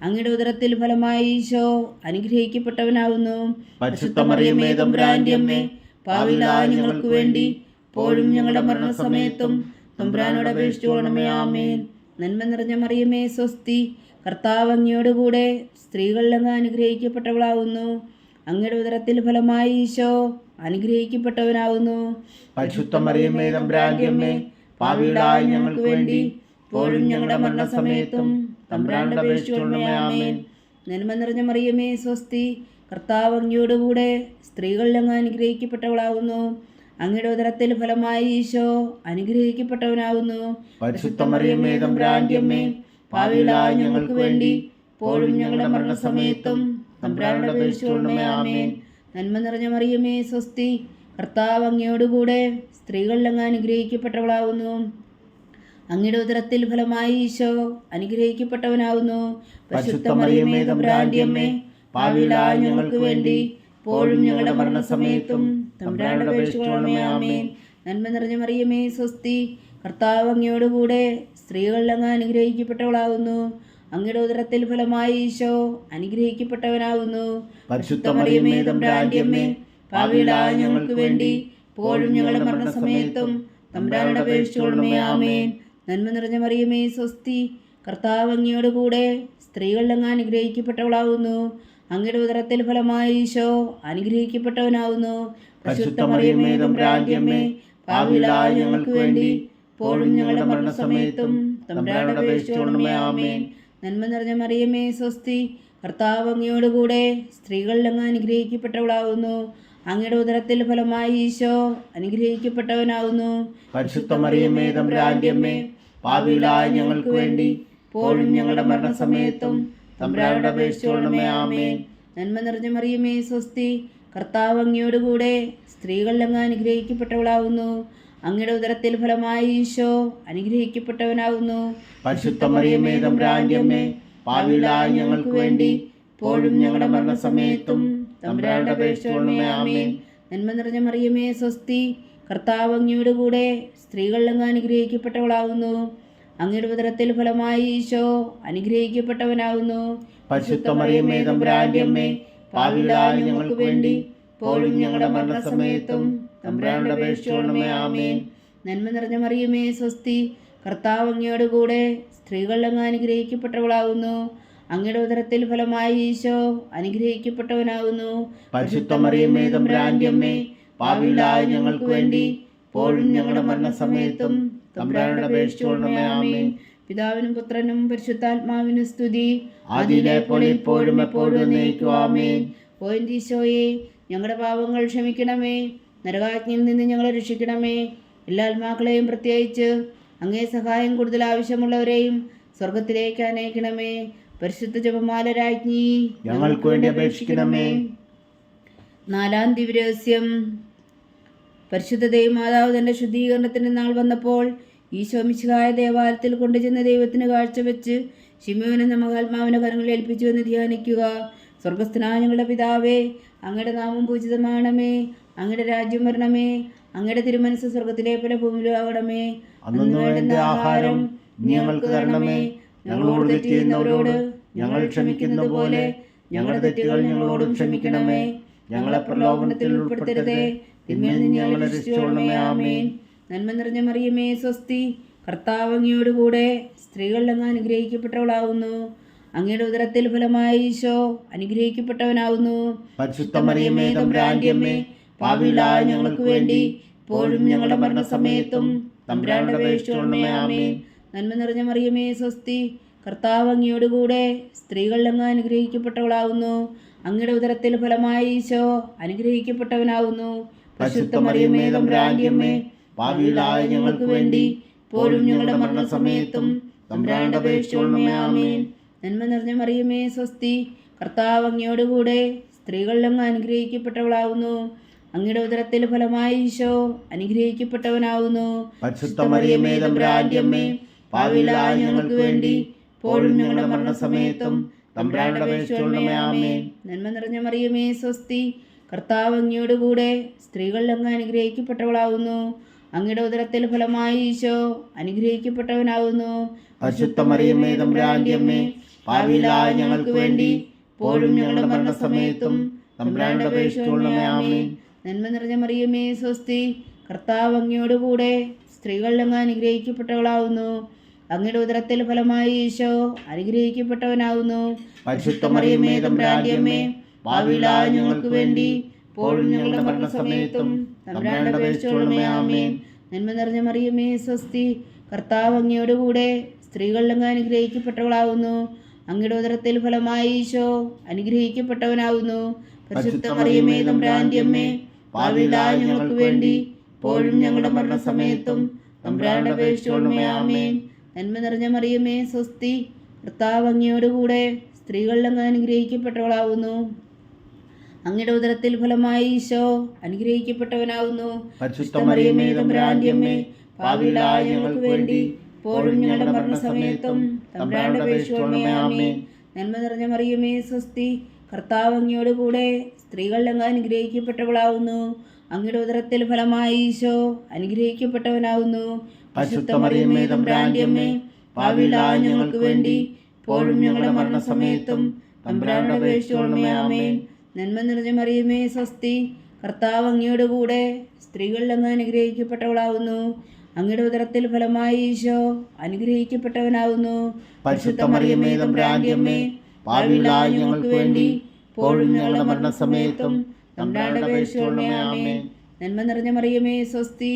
അങ്ങയുടെ ഉദരത്തിൽ ഫലമായ ഈശോ അനുഗ്രഹിക്കപ്പെട്ടവനാകുന്നു. പരിശുദ്ധ മറിയമേ തമ്പുരാന്റെ അമ്മേ, പാപികളായ ഞങ്ങൾക്ക് വേണ്ടി ഇപ്പോഴും ഞങ്ങളുടെ മരണസമയത്തും തമ്പുരാനോട് അപേക്ഷിച്ചുകൊള്ളണമേ. ആമേൻ. നന്മ നിറഞ്ഞ മറിയമേ സ്വസ്തി, കർത്താവ് അങ്ങയോട് കൂടെ സ്ത്രീകളിൽ അങ്ങ് അനുഗ്രഹിക്കപ്പെട്ടവളാകുന്നു. അങ്ങയുടെ ഉദരത്തിൽ ഫലമായ ഈശോ അനുഗ്രഹിക്കപ്പെട്ടവനാകുന്നു. പരിശുദ്ധ മറിയമേ തമ്പുരാന്റെ അമ്മേ, പാപികളായ ഞങ്ങൾക്ക് വേണ്ടി ഇപ്പോഴും ഞങ്ങളുടെ മരണസമയത്തും തമ്പുരാനോട് അപേക്ഷിച്ചുകൊള്ളണമേ. ആമേൻ. നന്മ നിറഞ്ഞ മറിയമേ സ്വസ്തി, കർത്താവ് അങ്ങയോട് കൂടെ സ്ത്രീകളിൽ അങ്ങ് അനുഗ്രഹിക്കപ്പെട്ടവളാകുന്നു. അങ്ങയുടെ ഉദരത്തിൽ ഫലമായ ഈശോ അനുഗ്രഹിക്കപ്പെട്ടവനാകുന്നു. പരിശുദ്ധ മറിയമേ തമ്പുരാന്റെ അമ്മേ, പാപികളായ ഞങ്ങൾക്ക് വേണ്ടി ഇപ്പോഴും ഞങ്ങളുടെ മരണസമയത്തും തമ്പുരാനോട് അപേക്ഷിച്ചുകൊള്ളണമേ. ആമേൻ. നന്മ നിറഞ്ഞ മറിയമേ സ്വസ്തി, കർത്താവ് അങ്ങയോടുകൂടെ സ്ത്രീകളിൽ അങ്ങ് അനുഗ്രഹിക്കപ്പെട്ടവളാകുന്നു. അങ്ങയുടെ ഉദരത്തിൽ ഫലമായി ഈശോ അനുഗ്രഹിക്കപ്പെട്ടവനാകുന്നു. പരിശുദ്ധ മറിയമേ തമ്പുരാന്റെ അമ്മേ, പാപികളായ ഞങ്ങൾക്ക് വേണ്ടി ഇപ്പോഴും ഞങ്ങളുടെ മരണസമയത്തും തമ്പുരാനോട് അപേക്ഷിച്ചുകൊള്ളണമേ. ആമേൻ. നന്മ നിറഞ്ഞ മറിയമേ സ്വസ്തി, കർത്താവ് അങ്ങയോടുകൂടെ സ്ത്രീകളിൽ അങ്ങ് അനുഗ്രഹിക്കപ്പെട്ടവളാകുന്നു. അങ്ങയുടെ ഉദരത്തിൽ ഫലമായി ഈശോ അനുഗ്രഹിക്കപ്പെട്ടവനാകുന്നു. പരിശുദ്ധ മറിയമേ തമ്പുരാന്റെ അമ്മേ, പാപികളായ ഞങ്ങൾക്ക് വേണ്ടി ഇപ്പോഴും ഞങ്ങളുടെ മരണസമയത്തും തമ്പുരാനോട് അപേക്ഷിച്ചുകൊള്ളണമേ. ആമേൻ. നന്മ നിറഞ്ഞ മറിയമേ സ്വസ്തി, കർത്താവ് അങ്ങയോടുകൂടെ സ്ത്രീകളിൽ അങ്ങ് അനുഗ്രഹിക്കപ്പെട്ടവളാകുന്നു. അങ്ങയുടെ ഉദരത്തിൽ ഫലമായി ഈശോ അനുഗ്രഹിക്കപ്പെട്ടവനാകുന്നു. പരിശുദ്ധ മറിയമേ തമ്പുരാന്റെ അമ്മേ, പാപികളായ ഞങ്ങൾക്ക് വേണ്ടി ഇപ്പോഴും ഞങ്ങളുടെ മരണസമയത്തും തമ്പുരാനോട് അപേക്ഷിച്ചുകൊള്ളണമേ. ആമേൻ. നന്മ നിറഞ്ഞ മറിയമേ സ്വസ്തി, കർത്താവ് അങ്ങയോടുകൂടെ സ്ത്രീകളിൽ അങ്ങ് അനുഗ്രഹിക്കപ്പെട്ടവളാകുന്നു. അങ്ങയുടെ ഉദരത്തിൽ ഫലമായി ഈശോ അനുഗ്രഹിക്കപ്പെട്ടവനാകുന്നു. പരിശുദ്ധ മറിയമേ തമ്പുരാന്റെ അമ്മേ, പാപികളായ ഞങ്ങൾക്ക് വേണ്ടി ഇപ്പോഴും ഞങ്ങളുടെ മരണസമയത്തും തമ്പുരാനോട് അപേക്ഷിച്ചുകൊള്ളണമേ. ആമേൻ. നന്മ നിറഞ്ഞ മറിയമേ സ്വസ്തി, കർത്താവ് അങ്ങയോടുകൂടെ സ്ത്രീകളിൽ അങ്ങ് അനുഗ്രഹിക്കപ്പെട്ടവളാകുന്നു. അങ്ങയുടെ ഉദരത്തിൽ ഫലമായി ഈശോ അനുഗ്രഹിക്കപ്പെട്ടവനാകുന്നു. പരിശുദ്ധ മറിയമേ തമ്പുരാന്റെ അമ്മേ, പാപികളായ ഞങ്ങൾക്ക് വേണ്ടി ഇപ്പോഴും ഞങ്ങളുടെ മരണസമയത്തും തമ്പുരാനോട് അപേക്ഷിച്ചുകൊള്ളണമേ. ആമേൻ. നന്മ നിറഞ്ഞ മറിയമേ സ്വസ്തി, കർത്താവ് അങ്ങയോടുകൂടെ സ്ത്രീകളിൽ അങ്ങ് അനുഗ്രഹിക്കപ്പെട്ടവളാകുന്നു. അങ്ങയുടെ ഉദരത്തിൽ ഫലമായി ഈശോ അനുഗ്രഹിക്കപ്പെട്ടവനാകുന്നു. പരിശുദ്ധ മറിയമേ തമ്പുരാന്റെ അമ്മേ, പാപികളായ ഞങ്ങൾക്ക് വേണ്ടി ഇപ്പോഴും ഞങ്ങളുടെ മരണസമയത്തും തമ്പുരാനോട് അപേക്ഷിച്ചുകൊള്ളണമേ. ആമേൻ. നന്മ നിറഞ്ഞ മറിയമേ സ്വസ്തി, കർത്താവ് അങ്ങയോടുകൂടെ സ്ത്രീകളിൽ അങ്ങ് അനുഗ്രഹിക്കപ്പെട്ടവളാകുന്നു. അങ്ങയുടെ ഉദരത്തിൽ ഫലമായി ഈശോ അനുഗ്രഹിക്കപ്പെട്ടവനാകുന്നു. പരിശുദ്ധ മറിയമേ തമ്പുരാന്റെ അമ്മേ, പാപികളായ ഞങ്ങൾക്ക് വേണ്ടി ഇപ്പോഴും ഞങ്ങളുടെ മരണസമയത്തും തമ്പുരാനോട് അപേക്ഷിച്ചുകൊള്ളണമേ. ആമേൻ. പിതാവിനും പുത്രനും പരിശുദ്ധാത്മാവിനും സ്തുതി, ആദിയിലെ പോലെ ഇപ്പോഴും എപ്പോഴും എന്നേക്കും. ആമേൻ. ഓ എൻ്റെ ഈശോയെ, ഞങ്ങളുടെ പാപങ്ങൾ ക്ഷമിക്കണമേ, നരകാജ്ഞയിൽ നിന്ന് ഞങ്ങളെ രക്ഷിക്കണമേ. എല്ലാ ആത്മാക്കളെയും പ്രത്യേകിച്ച് അങ്ങേ സഹായം കൂടുതൽ ആവശ്യമുള്ളവരെയും സ്വർഗത്തിലേക്ക് അനയിക്കണമേ. പരിശുദ്ധ ജപമാല രാജ്ഞി ഞങ്ങൾക്ക് വേണ്ടി അപേക്ഷിക്കണമേ. നാലാം ദിവ്യരഹസ്യം. പരിശുദ്ധ ദൈവമാതാവ് തന്റെ ശുദ്ധീകരണത്തിന് നാൾ വന്നപ്പോൾ ഈശോ മിശിഹായ ദേവാലയത്തിൽ കൊണ്ടുചെന്ന ദൈവത്തിന് കാഴ്ചവെച്ച് ശിമോൻ എന്ന മഹാത്മാവിനെ കരങ്ങളിൽ ഏൽപ്പിച്ചു എന്ന് ധ്യാനിക്കുക. സ്വർഗസ്ഥനായ ഞങ്ങളുടെ പിതാവേ, അങ്ങയുടെ നാമം പൂജിതമാണമേ, അങ്ങയുടെ രാജ്യം വരണമേ, അങ്ങയുടെ തിരുമനസ് സ്വർഗത്തിലെ പോലെ ഭൂമിയിലാകണമേ. അന്നു വേണ്ട ആഹാരം ഞങ്ങൾക്ക് തരണമേ. ഞങ്ങളോട് തെറ്റ് ചെയ്യുന്നവരോട് ഞങ്ങൾ ക്ഷമിക്കുന്ന പോലെ ഞങ്ങളുടെ തെറ്റുകൾ ഞങ്ങളോടും ക്ഷമിക്കണമേ. ഞങ്ങളെ പ്രലോഭനത്തിൽ ഉൾപ്പെടുത്തരുതേ, തിന്മയിൽ നിന്ന് ഞങ്ങളെ രക്ഷിച്ചുകൊള്ളണമേ. ആമേൻ. നന്മ നിറഞ്ഞ മറിയമേ സ്വസ്തി, കർത്താവ് അങ്ങയോടുകൂടെ സ്ത്രീകൾ അങ്ങ് അനുഗ്രഹിക്കപ്പെട്ടവളാവുന്നു. അങ്ങയുടെ ഉദരത്തിൽ ഫലമായി ഈശോ അനുഗ്രഹിക്കപ്പെട്ടവനാവുന്നു. പരിശുദ്ധ മറിയമേ തമ്പുരാന്റെ അമ്മേ, പാപികളായ ഞങ്ങൾക്ക് വേണ്ടി ഇപ്പോഴും ഞങ്ങളുടെ മരണസമയത്തും തമ്പുരാന്റെ അപേക്ഷിച്ചുകൊള്ളണമേ. ആമേൻ. നന്മ നിറഞ്ഞ മറിയമേ സ്വസ്തി, കർത്താവ് അങ്ങയോടുകൂടെ സ്ത്രീകൾ അങ്ങ് അനുഗ്രഹിക്കപ്പെട്ടവളാവുന്നു. അങ്ങയുടെ ഉദരത്തിൽ ഫലമായി ഈശോ അനുഗ്രഹിക്കപ്പെട്ടവനാവുന്നു. പരിശുദ്ധ മറിയമേ തമ്പുരാന്റെ അമ്മേ, പാപികളായ ഞങ്ങൾക്ക് വേണ്ടി ഇപ്പോഴും ഞങ്ങളുടെ മരണസമയത്തും തമ്പുരാന്റെ അപേക്ഷിച്ചുകൊള്ളണമേ. ആമേൻ. നന്മ നിറഞ്ഞ മറിയമേ സ്വസ്തി, കർത്താവ് അങ്ങയോടുകൂടെ സ്ത്രീകൾ അങ്ങ് അനുഗ്രഹിക്കപ്പെട്ടവളാവുന്നു. അങ്ങയുടെ ഉദരത്തിൽ ഫലമായി ഈശോ അനുഗ്രഹിക്കപ്പെട്ടവനാവുന്നു. പരിശുദ്ധ മറിയമേ തമ്പുരാന്റെ അമ്മേ, പാപികളായ ഞങ്ങൾക്ക് വേണ്ടി ഇപ്പോഴും ഞങ്ങളുടെ മരണസമയത്തും തമ്പുരാന്റെ അപേക്ഷിച്ചുകൊള്ളണമേ. ആമേൻ. നന്മ നിറഞ്ഞ മറിയമേ സ്വസ്തി, കർത്താവ് അങ്ങയോടുകൂടെ സ്ത്രീകൾ അങ്ങ് അനുഗ്രഹിക്കപ്പെട്ടവളാവുന്നു. അങ്ങയുടെ ഉദരത്തിൽ ഫലമായി ഈശോ അനുഗ്രഹിക്കപ്പെട്ടവനാവുന്നു. പരിശുദ്ധ മറിയമേ തമ്പുരാന്റെ അമ്മേ, പാപികളായ ഞങ്ങൾക്ക് വേണ്ടി ഇപ്പോഴും ഞങ്ങളുടെ മരണസമയത്തും തമ്പുരാന്റെ അപേക്ഷിച്ചുകൊള്ളണമേ. ആമേൻ. നന്മ നിറഞ്ഞ മറിയമേ സ്വസ്തി, കർത്താവ് അങ്ങയോടുകൂടെ സ്ത്രീകൾ അങ്ങ് അനുഗ്രഹിക്കപ്പെട്ടവളാവുന്നു. അങ്ങയുടെ ഉദരത്തിൽ ഫലമായി ഈശോ അനുഗ്രഹിക്കപ്പെട്ടവനാവുന്നു. പരിശുദ്ധ മറിയമേ തമ്പുരാന്റെ അമ്മേ, പാപികളായ ഞങ്ങൾക്ക് വേണ്ടി ഇപ്പോഴും ഞങ്ങളുടെ മരണസമയത്തും തമ്പുരാന്റെ അപേക്ഷിച്ചുകൊള്ളണമേ. ആമേൻ. നന്മ നിറഞ്ഞ മറിയമേ സ്വസ്തി, കർത്താവ് അങ്ങയോടുകൂടെ സ്ത്രീകൾ അങ്ങ് അനുഗ്രഹിക്കപ്പെട്ടവളാവുന്നു. അങ്ങയുടെ ഉദരത്തിൽ ഫലമായി ഈശോ അനുഗ്രഹിക്കപ്പെട്ടവനാവുന്നു. പരിശുദ്ധ മറിയമേ തമ്പുരാന്റെ അമ്മേ, പാപികളായ ഞങ്ങൾക്ക് വേണ്ടി ഇപ്പോഴും ഞങ്ങളുടെ മരണസമയത്തും തമ്പുരാന്റെ അപേക്ഷിച്ചുകൊള്ളണമേ. ആമേൻ. നന്മ നിറഞ്ഞ മറിയമേ സ്വസ്തി, കർത്താവ് അങ്ങയോടുകൂടെ സ്ത്രീകൾ അങ്ങ് അനുഗ്രഹിക്കപ്പെട്ടവളാവുന്നു. അങ്ങയുടെ ഉദരത്തിൽ ഫലമായി ഈശോ അനുഗ്രഹിക്കപ്പെട്ടവനാവുന്നു. പരിശുദ്ധ മറിയമേ തമ്പുരാന്റെ അമ്മേ, പാപികളായ ഞങ്ങൾക്ക് വേണ്ടി ഇപ്പോഴും ഞങ്ങളുടെ മരണസമയത്തും തമ്പുരാന്റെ അപേക്ഷിച്ചുകൊള്ളണമേ. ആമേൻ. നന്മ നിറഞ്ഞ മറിയമേ സ്വസ്തി, കർത്താവ് അങ്ങയോടുകൂടെ സ്ത്രീകൾ അങ്ങ് അനുഗ്രഹിക്കപ്പെട്ടവളാവുന്നു. അങ്ങയുടെ ഉദരത്തിൽ ഫലമായി ഈശോ അനുഗ്രഹിക്കപ്പെട്ടവനാവുന്നു. പരിശുദ്ധ മറിയമേ തമ്പുരാന്റെ അമ്മേ, പാപികളായ ഞങ്ങൾക്ക് വേണ്ടി ഇപ്പോഴും ഞങ്ങളുടെ മരണസമയത്തും തമ്പുരാന്റെ അപേക്ഷിച്ചുകൊള്ളണമേ. ആമേൻ. നന്മ നിറഞ്ഞ മറിയമേ സ്വസ്തി, കർത്താവ് അങ്ങയോടുകൂടെ സ്ത്രീകൾ അങ്ങ് അനുഗ്രഹിക്കപ്പെട്ടവളാവുന്നു. അങ്ങയുടെ ഉദരത്തിൽ ഫലമായി ഈശോ അനുഗ്രഹിക്കപ്പെട്ടവനാവുന്നു. പരിശുദ്ധ മറിയമേ തമ്പുരാന്റെ അമ്മേ, പാപികളായ ഞങ്ങൾക്ക് വേണ്ടി ഇപ്പോഴും ഞങ്ങളുടെ മരണസമയത്തും തമ്പുരാന്റെ അപേക്ഷിച്ചുകൊള്ളണമേ. ആമേൻ. നന്മ നിറഞ്ഞ മറിയമേ സ്വസ്തി,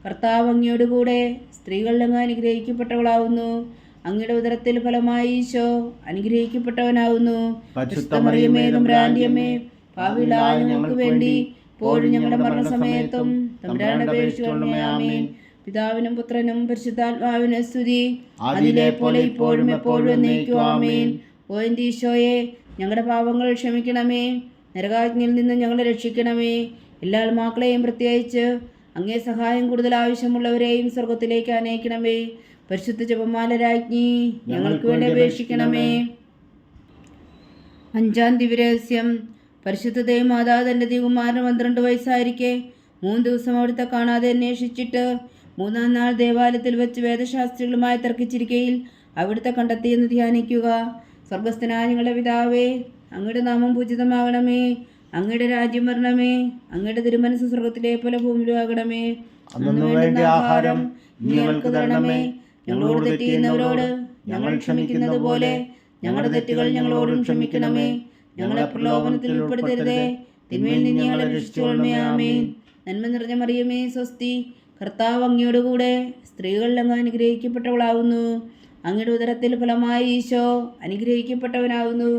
കർത്താവ് അങ്ങയോടുകൂടെ സ്ത്രീകൾ അങ്ങ് അനുഗ്രഹിക്കപ്പെട്ടവളാവുന്നു. അങ്ങയുടെ ഉദരത്തിൽ ഫലമായി ഈശോ അനുഗ്രഹിക്കപ്പെട്ടവനാവുന്നു. പരിശുദ്ധ മറിയമേ തമ്പുരാന്റെ അമ്മേ, പാപികളായ ഞങ്ങൾക്ക് വേണ്ടി ഇപ്പോഴും ഞങ്ങളുടെ മരണസമയത്തും തമ്പുരാന്റെ അപേക്ഷിച്ചുകൊള്ളണമേ. ആമേൻ. പിതാവിനും പുത്രനും പരിശുദ്ധാത്മാവിനും സ്തുതി, അതിലെ പോലെ ഇപ്പോഴും എപ്പോഴും എന്നേക്കും. ആമേൻ. ഓ എൻ്റെ ഈശോയെ, ഞങ്ങളുടെ പാപങ്ങൾ ക്ഷമിക്കണമേ, നരകാഗ്നിയിൽ നിന്ന് ഞങ്ങളെ രക്ഷിക്കണമേ. എല്ലാ ആത്മാക്കളെയും പ്രത്യേകിച്ച് അങ്ങേ സഹായം കൂടുതൽ ആവശ്യമുള്ളവരെയും സ്വർഗത്തിലേക്ക് അനയിക്കണമേ. പരിശുദ്ധ ജപമാല രാജ്ഞി ഞങ്ങൾക്ക് വേണ്ടി അപേക്ഷിക്കണമേ. അഞ്ചാം ദിവ്യരഹസ്യം. പരിശുദ്ധ ദൈവമാതാവ് തൻ്റെ തിരുകുമാരന് 12 വയസ്സായിരിക്കെ 3 ദിവസം അവിടുത്തെ കാണാതെ അന്വേഷിച്ചിട്ട് 3-ാം നാൾ ദേവാലയത്തിൽ വെച്ച് വേദശാസ്ത്രികളുമായി തർക്കിച്ചിരിക്കയിൽ അവിടുത്തെ കണ്ടെത്തിയെന്ന് ധ്യാനിക്കുക. സ്വർഗസ്ഥനായ ഞങ്ങളുടെ പിതാവേ, അങ്ങയുടെ നാമം പൂജിതമാകണമേ, അങ്ങയുടെ രാജ്യം വരണമേ, അങ്ങയുടെ തിരുമനസ് സ്വർഗത്തിലെ പോലെ ഭൂമിയിലാകണമേ. അന്നു വേണ്ട ആഹാരം ഞങ്ങൾക്ക് തരണമേ. ഞങ്ങളോട് തെറ്റ് ചെയ്യുന്നവരോട് ഞങ്ങൾ ക്ഷമിക്കുന്നത് പോലെ ഞങ്ങളുടെ തെറ്റുകൾ ഞങ്ങളോടും ക്ഷമിക്കണമേ. ഞങ്ങളെ പ്രലോഭനത്തിൽ ഉൾപ്പെടുത്തരുതേ, തിന്മയിൽ നിന്ന് ഞങ്ങളെ രക്ഷിച്ചുകൊള്ളണമേ. ആമേൻ. നന്മ നിറഞ്ഞ മറിയമേ സ്വസ്തി, കർത്താവ് അങ്ങയോടുകൂടെ സ്ത്രീകൾ അങ്ങ് അനുഗ്രഹിക്കപ്പെട്ടവളാവുന്നു. അങ്ങയുടെ ഉദരത്തിൽ ഫലമായി ഈശോ അനുഗ്രഹിക്കപ്പെട്ടവനാവുന്നു.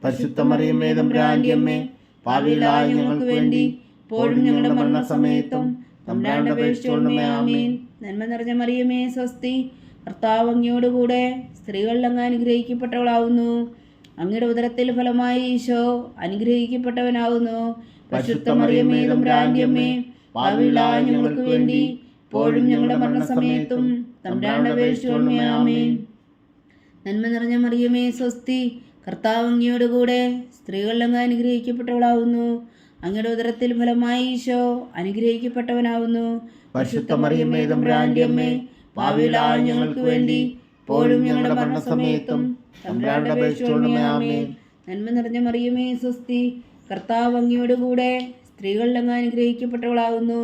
പരിശുദ്ധ മറിയമേ തമ്പുരാന്റെ അമ്മേ, പാപികളായ ഞങ്ങൾക്ക് വേണ്ടി ഇപ്പോഴും ഞങ്ങളുടെ മരണസമയത്തും തമ്പുരാന്റെ അപേക്ഷിച്ചുകൊള്ളണമേ. ആമേൻ. നന്മ നിറഞ്ഞ മറിയമേ സ്വസ്തി, കർത്താവ് അങ്ങയോടുകൂടെ സ്ത്രീകൾ അങ്ങ് അനുഗ്രഹിക്കപ്പെട്ടവളാവുന്നു. അങ്ങയുടെ ഉദരത്തിൽ ഫലമായി ഈശോ അനുഗ്രഹിക്കപ്പെട്ടവനാവുന്നു. പരിശുദ്ധ മറിയമേ തമ്പുരാന്റെ അമ്മേ, പാപികളായ ഞങ്ങൾക്ക് വേണ്ടി ഇപ്പോഴും ഞങ്ങളുടെ മരണസമയത്തും തമ്പുരാന്റെ അപേക്ഷിച്ചുകൊള്ളണമേ. ആമേൻ. നന്മ നിറഞ്ഞ മറിയമേ സ്വസ്തി, കർത്താവ് അങ്ങയോട് കൂടെ സ്ത്രീകളിൽ അങ്ങ് അനുഗ്രഹിക്കപ്പെട്ടവളാവുന്നു. അങ്ങയുടെ ഉദരത്തിൽ ഫലമായി ഈശോ അനുഗ്രഹിക്കപ്പെട്ടവനാവുന്നു. പരിശുദ്ധ മറിയമേ തമ്പുരാന്റെ അമ്മേ, പാപികളായ ഞങ്ങൾക്ക് വേണ്ടി ഇപ്പോഴും ഞങ്ങളുടെ മരണസമയത്തും തമ്പുരാന്റെ അപേക്ഷിച്ചുകൊള്ളണമേ. ആമേൻ. നന്മ നിറഞ്ഞ മറിയമേ സ്വസ്തി, കർത്താവ് അങ്ങയോട് കൂടെ സ്ത്രീകളിൽ അങ്ങ് അനുഗ്രഹിക്കപ്പെട്ടവളാവുന്നു.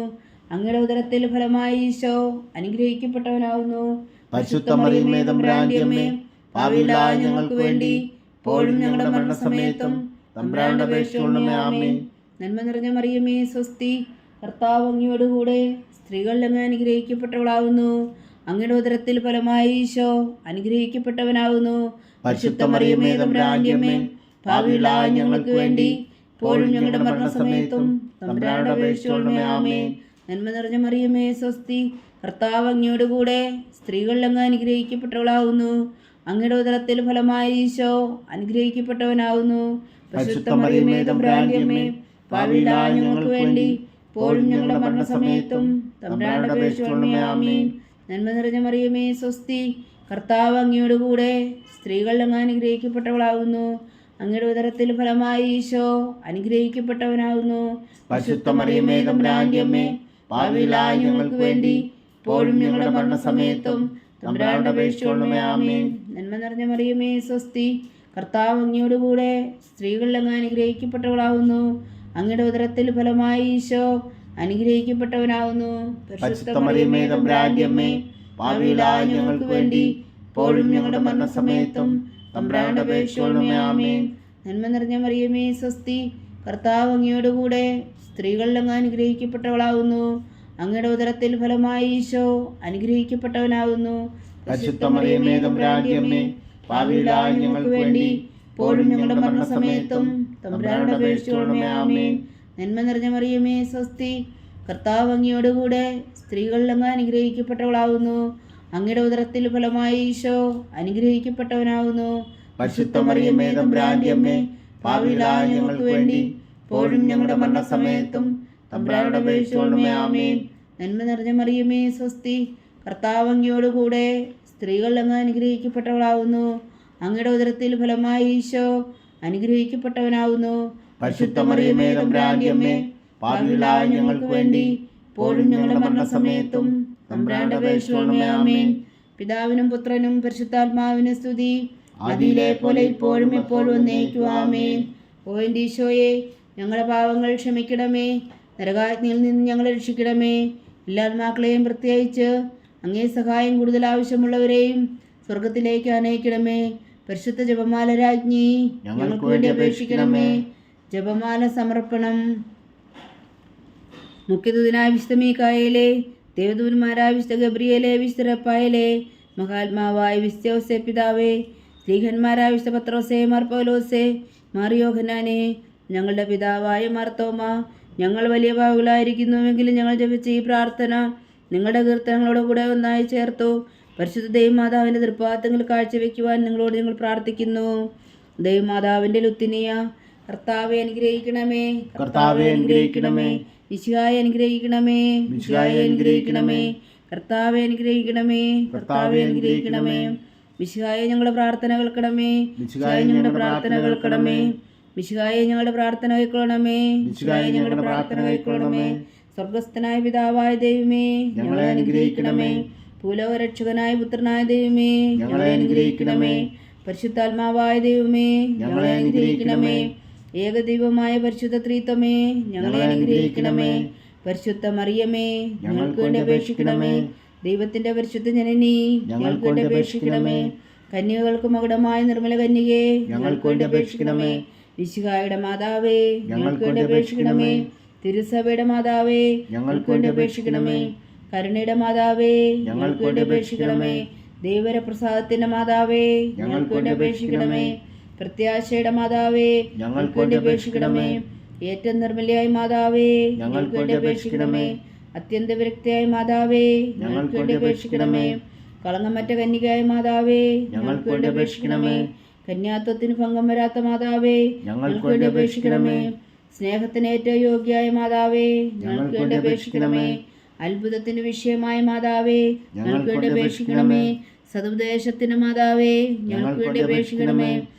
അങ്ങയുടെ ഉദരത്തിൽ ഫലമായി ഈശോ അനുഗ്രഹിക്കപ്പെട്ടവനാവുന്നു. പരിശുദ്ധ മറിയമേ തമ്പുരാന്റെ അമ്മേ, പാപികളായ ഞങ്ങൾക്ക് വേണ്ടി ഇപ്പോഴും ഞങ്ങളുടെ മരണസമയത്തും തമ്പുരാന്റെ അപേക്ഷിച്ചുകൊള്ളണമേ. ആമേൻ. നന്മ നിറഞ്ഞ മറിയമേ സ്വസ്തി, കർത്താവ് അങ്ങയോട് കൂടെ സ്ത്രീകളിൽ അങ്ങ് അനുഗ്രഹിക്കപ്പെട്ടവളാവുന്നു. അങ്ങയുടെ ഉദരത്തിൽ ഫലമായി ഈശോ അനുഗ്രഹിക്കപ്പെട്ടവനാവുന്നു. പരിശുദ്ധ മറിയമേ തമ്പുരാന്റെ അമ്മേ, പാപികളായ ഞങ്ങൾക്ക് വേണ്ടി ഇപ്പോഴും ഞങ്ങളുടെ മരണസമയത്തും തമ്പുരാന്റെ അപേക്ഷിച്ചുകൊള്ളണമേ. ആമേൻ. നന്മ നിറഞ്ഞ മറിയമേ സ്വസ്തി, കർത്താവ് അങ്ങയോട് കൂടെ സ്ത്രീകളിൽ അങ്ങ് അനുഗ്രഹിക്കപ്പെട്ടവളാവുന്നു. അങ്ങയുടെ ഉദരത്തിൽ ഫലമായി ഈശോ അനുഗ്രഹിക്കപ്പെട്ടവനാവുന്നു. പരിശുദ്ധ മറിയമേ തമ്പുരാന്റെ അമ്മേ, പാപികളായ ഞങ്ങൾക്ക് വേണ്ടി ഇപ്പോഴും ഞങ്ങളുടെ മരണസമയത്തും തമ്പുരാന്റെ അപേക്ഷിച്ചുകൊള്ളണമേ. ആമേൻ. നന്മ നിറഞ്ഞ മറിയമേ സ്വസ്തി, കർത്താവ് അങ്ങയോട് കൂടെ സ്ത്രീകളിൽ അങ്ങ് അനുഗ്രഹിക്കപ്പെട്ടവളാവുന്നു. അങ്ങയുടെ ഉദരത്തിൽ ഫലമായി ഈശോ അനുഗ്രഹിക്കപ്പെട്ടവനാവുന്നു. പരിശുദ്ധ മറിയമേ തമ്പുരാന്റെ അമ്മേ, പാപികളായ ഞങ്ങൾക്ക് വേണ്ടി ഇപ്പോഴും ഞങ്ങളുടെ മരണസമയത്തും തമ്പുരാന്റെ അപേക്ഷിച്ചുകൊള്ളണമേ. ആമേൻ. നന്മ നിറഞ്ഞ മറിയമേ സ്വസ്തി, കർത്താവ് അങ്ങയോട് കൂടെ സ്ത്രീകളിൽ അങ്ങ് അനുഗ്രഹിക്കപ്പെട്ടവളാവുന്നു. അങ്ങയുടെ ഉദരത്തിൽ ഫലമായി ഈശോ അനുഗ്രഹിക്കപ്പെട്ടവനാവുന്നു. പരിശുദ്ധ മറിയമേ തമ്പുരാന്റെ അമ്മേ, പാപികളായ ഞങ്ങൾക്ക് വേണ്ടി ഇപ്പോഴും ഞങ്ങളുടെ മരണസമയത്തും തമ്പുരാന്റെ അപേക്ഷിച്ചുകൊള്ളണമേ. ആമേൻ. നന്മ നിറഞ്ഞ മറിയമേ സ്വസ്തി, കർത്താവ് അങ്ങയോട് കൂടെ സ്ത്രീകളിൽ അങ്ങ് അനുഗ്രഹിക്കപ്പെട്ടവളാവുന്നു. അങ്ങയുടെ ഉദരത്തിൽ ഫലമായി ഈശോ അനുഗ്രഹിക്കപ്പെട്ടവനാവുന്നു. പരിശുദ്ധ മറിയമേ തമ്പുരാന്റെ അമ്മേ, പാപികളായ ഞങ്ങൾക്ക് വേണ്ടി ഇപ്പോഴും ഞങ്ങളുടെ മരണസമയത്തും തമ്പുരാന്റെ അപേക്ഷിച്ചുകൊള്ളണമേ. ആമേൻ. നന്മ നിറഞ്ഞ മറിയമേ സ്വസ്തി, കർത്താവ് അങ്ങയോട് കൂടെ സ്ത്രീകളിൽ അങ്ങ് അനുഗ്രഹിക്കപ്പെട്ടവളാവുന്നു. അങ്ങയുടെ ഉദരത്തിൽ ഫലമായി ഈശോ അനുഗ്രഹിക്കപ്പെട്ടവനാവുന്നു. പരിശുദ്ധ മറിയമേ തമ്പുരാന്റെ അമ്മേ, പാപികളായ ഞങ്ങൾക്ക് വേണ്ടി ഇപ്പോഴും ഞങ്ങളുടെ മരണസമയത്തും തമ്പുരാന്റെ അപേക്ഷിച്ചുകൊള്ളണമേ. ആമേൻ. നന്മ നിറഞ്ഞ മറിയമേ സ്വസ്തി, കർത്താവ് അങ്ങയോട് കൂടെ സ്ത്രീകളിൽ അങ്ങ് അനുഗ്രഹിക്കപ്പെട്ടവളാവുന്നു. അങ്ങയുടെ ഉദരത്തിൽ ഫലമായി ഈശോ അനുഗ്രഹിക്കപ്പെട്ടവനാവുന്നു. പരിശുദ്ധ മറിയമേ തമ്പുരാന്റെ അമ്മേ, പാപികളായ ഞങ്ങൾക്ക് വേണ്ടി ഇപ്പോഴും ഞങ്ങളുടെ മരണസമയത്തും തമ്പുരാന്റെ അപേക്ഷിച്ചുകൊള്ളണമേ. ആമേൻ. പിതാവിനും പുത്രനും പരിശുദ്ധാത്മാവിനും സ്തുതി, ആദിയിലെ പോലെ ഇപ്പോഴും എപ്പോഴും എന്നേക്കും. ആമേൻ. ഓ എൻ്റെ ഈശോയെ, ഞങ്ങളുടെ പാവങ്ങൾ ക്ഷമിക്കണമേ, നരകാഗ്നിയിൽ നിന്ന് ഞങ്ങളെ രക്ഷിക്കണമേ. എല്ലാ ആത്മാക്കളെയും പ്രത്യേകിച്ച് അങ്ങേ സഹായം കൂടുതൽ ആവശ്യമുള്ളവരെയും സ്വർഗത്തിലേക്ക് അനയിക്കണമേ. പരിശുദ്ധ ജപമാല രാജ്ഞി, ഞങ്ങൾക്ക് വേണ്ടി അപേക്ഷിക്കണമേ. ജപമാല സമർപ്പണം. മുഖ്യദൂതനായ വിശുദ്ധ മീഖായേലേ, ദേവദൂതന്മാരായ വിശുദ്ധ ഗബ്രിയേലേ, വിശുദ്ധ റഫായേലേ, മഹാത്മാവായ വിശുദ്ധ യോസേ പിതാവേ, സ്ത്രീഹന്മാരായ വിശുദ്ധ പത്രോസേ, മാർ പൗലോസേ, മാർ യോഹന്നാനേ, ഞങ്ങളുടെ പിതാവായ മാർത്തോമ, ഞങ്ങൾ വലിയ പാപികളായിരിക്കുന്നുവെങ്കിലും ഞങ്ങൾ ജപിച്ച ഈ പ്രാർത്ഥന നിങ്ങളുടെ കീർത്തനങ്ങളോട് കൂടെ ഒന്നായി ചേർത്തു. പരിശുദ്ധ ദൈവമാതാവിൻ്റെ തൃപ്പാദങ്ങൾ കാഴ്ചവെക്കുവാൻ നിങ്ങളോട് ഞങ്ങൾ പ്രാർത്ഥിക്കുന്നു. ദൈവമാതാവിൻ്റെ ലുത്തിനിയ, കർത്താവെ അനുഗ്രഹിക്കണമേ, കർത്താവെ അനുഗ്രഹിക്കണമേ. മിശിഹായെ അനുഗ്രഹിക്കണമേ, മിശിഹായെ അനുഗ്രഹിക്കണമേ. കർത്താവെ അനുഗ്രഹിക്കണമേ, കർത്താവെ അനുഗ്രഹിക്കണമേ. മിശിഹായെ ഞങ്ങളുടെ പ്രാർത്ഥന കേൾക്കണമേ, മിശിഹായെ ഞങ്ങളുടെ പ്രാർത്ഥന കേൾക്കണമേ. മിശിഹായെ ഞങ്ങളുടെ പ്രാർത്ഥന കൈക്കൊള്ളണമേ, മിശിഹായെ ഞങ്ങളുടെ പ്രാർത്ഥന കൈക്കൊള്ളണമേ. സ്വർഗസ്ഥനായ പിതാവായ ദൈവമേ, ഞങ്ങളെ അനുഗ്രഹിക്കണമേ. ഭൂലോകരക്ഷകനായ പുത്രനായ ദൈവമേ, ഞങ്ങളെ അനുഗ്രഹിക്കണമേ. പരിശുദ്ധാത്മാവായ ദൈവമേ, ഞങ്ങളെ അനുഗ്രഹിക്കണമേ. ഏകദൈവമായ പരിശുദ്ധ ത്രിത്വമേ, ഞങ്ങളെ അനുഗ്രഹിക്കണമേ. പരിശുദ്ധ മറിയമേ, ഞങ്ങൾക്ക് വേണ്ടി അപേക്ഷിക്കണമേ. ദൈവത്തിന്റെ പരിശുദ്ധ ജനനി, ഞങ്ങൾക്ക് വേണ്ടി അപേക്ഷിക്കണമേ. കന്യകൾക്ക് മകുടമായ നിർമ്മല കന്യകേ, ഞങ്ങൾക്ക് വേണ്ടി അപേക്ഷിക്കണമേ. മിശിഹായുടെ മാതാവേ, ഞങ്ങൾക്ക് വേണ്ടി അപേക്ഷിക്കണമേ. തിരുസഭയുടെ മാതാവേ, ഞങ്ങൾക്ക് വേണ്ടി അപേക്ഷിക്കണമേ. കരുണയുടെ മാതാവേ, ഞങ്ങൾക്ക് വേണ്ടി അപേക്ഷിക്കണമേ. ദൈവരപ്രസാദത്തിന്റെ മാതാവേ, ഞങ്ങൾക്ക് വേണ്ടി അപേക്ഷിക്കണമേ. പ്രത്യാശയുടെ മാതാവേ, ഞങ്ങൾക്ക് വേണ്ടി അപേക്ഷിക്കണമേ. ഏറ്റവും നിർമ്മലയായ മാതാവേ, ഞങ്ങൾക്ക് വേണ്ടി അപേക്ഷിക്കണമേ. അത്യന്ത വിരക്തിയായ മാതാവേ, ഞങ്ങൾക്ക് വേണ്ടി അപേക്ഷിക്കണമേ. കളങ്കമറ്റ കന്യകയായ മാതാവേ, ഞങ്ങൾക്ക് വേണ്ടി അപേക്ഷിക്കണമേ. കന്യാത്വത്തിന് ഭംഗം വരാത്ത മാതാവേ, ഞങ്ങൾക്ക് വേണ്ടി അപേക്ഷിക്കണമേ. സ്നേഹത്തിന് ഏറ്റവും യോഗ്യയായ മാതാവേ, ഞങ്ങൾക്ക് വേണ്ടി അപേക്ഷിക്കണമേ. അത്ഭുതത്തിന് വിഷയമായ മാതാവേ, ഞങ്ങൾക്ക് വേണ്ടി അപേക്ഷിക്കണമേ. സതുപദേശത്തിന് മാതാവേ, ഞങ്ങൾക്ക് വേണ്ടി അപേക്ഷിക്കണമേ.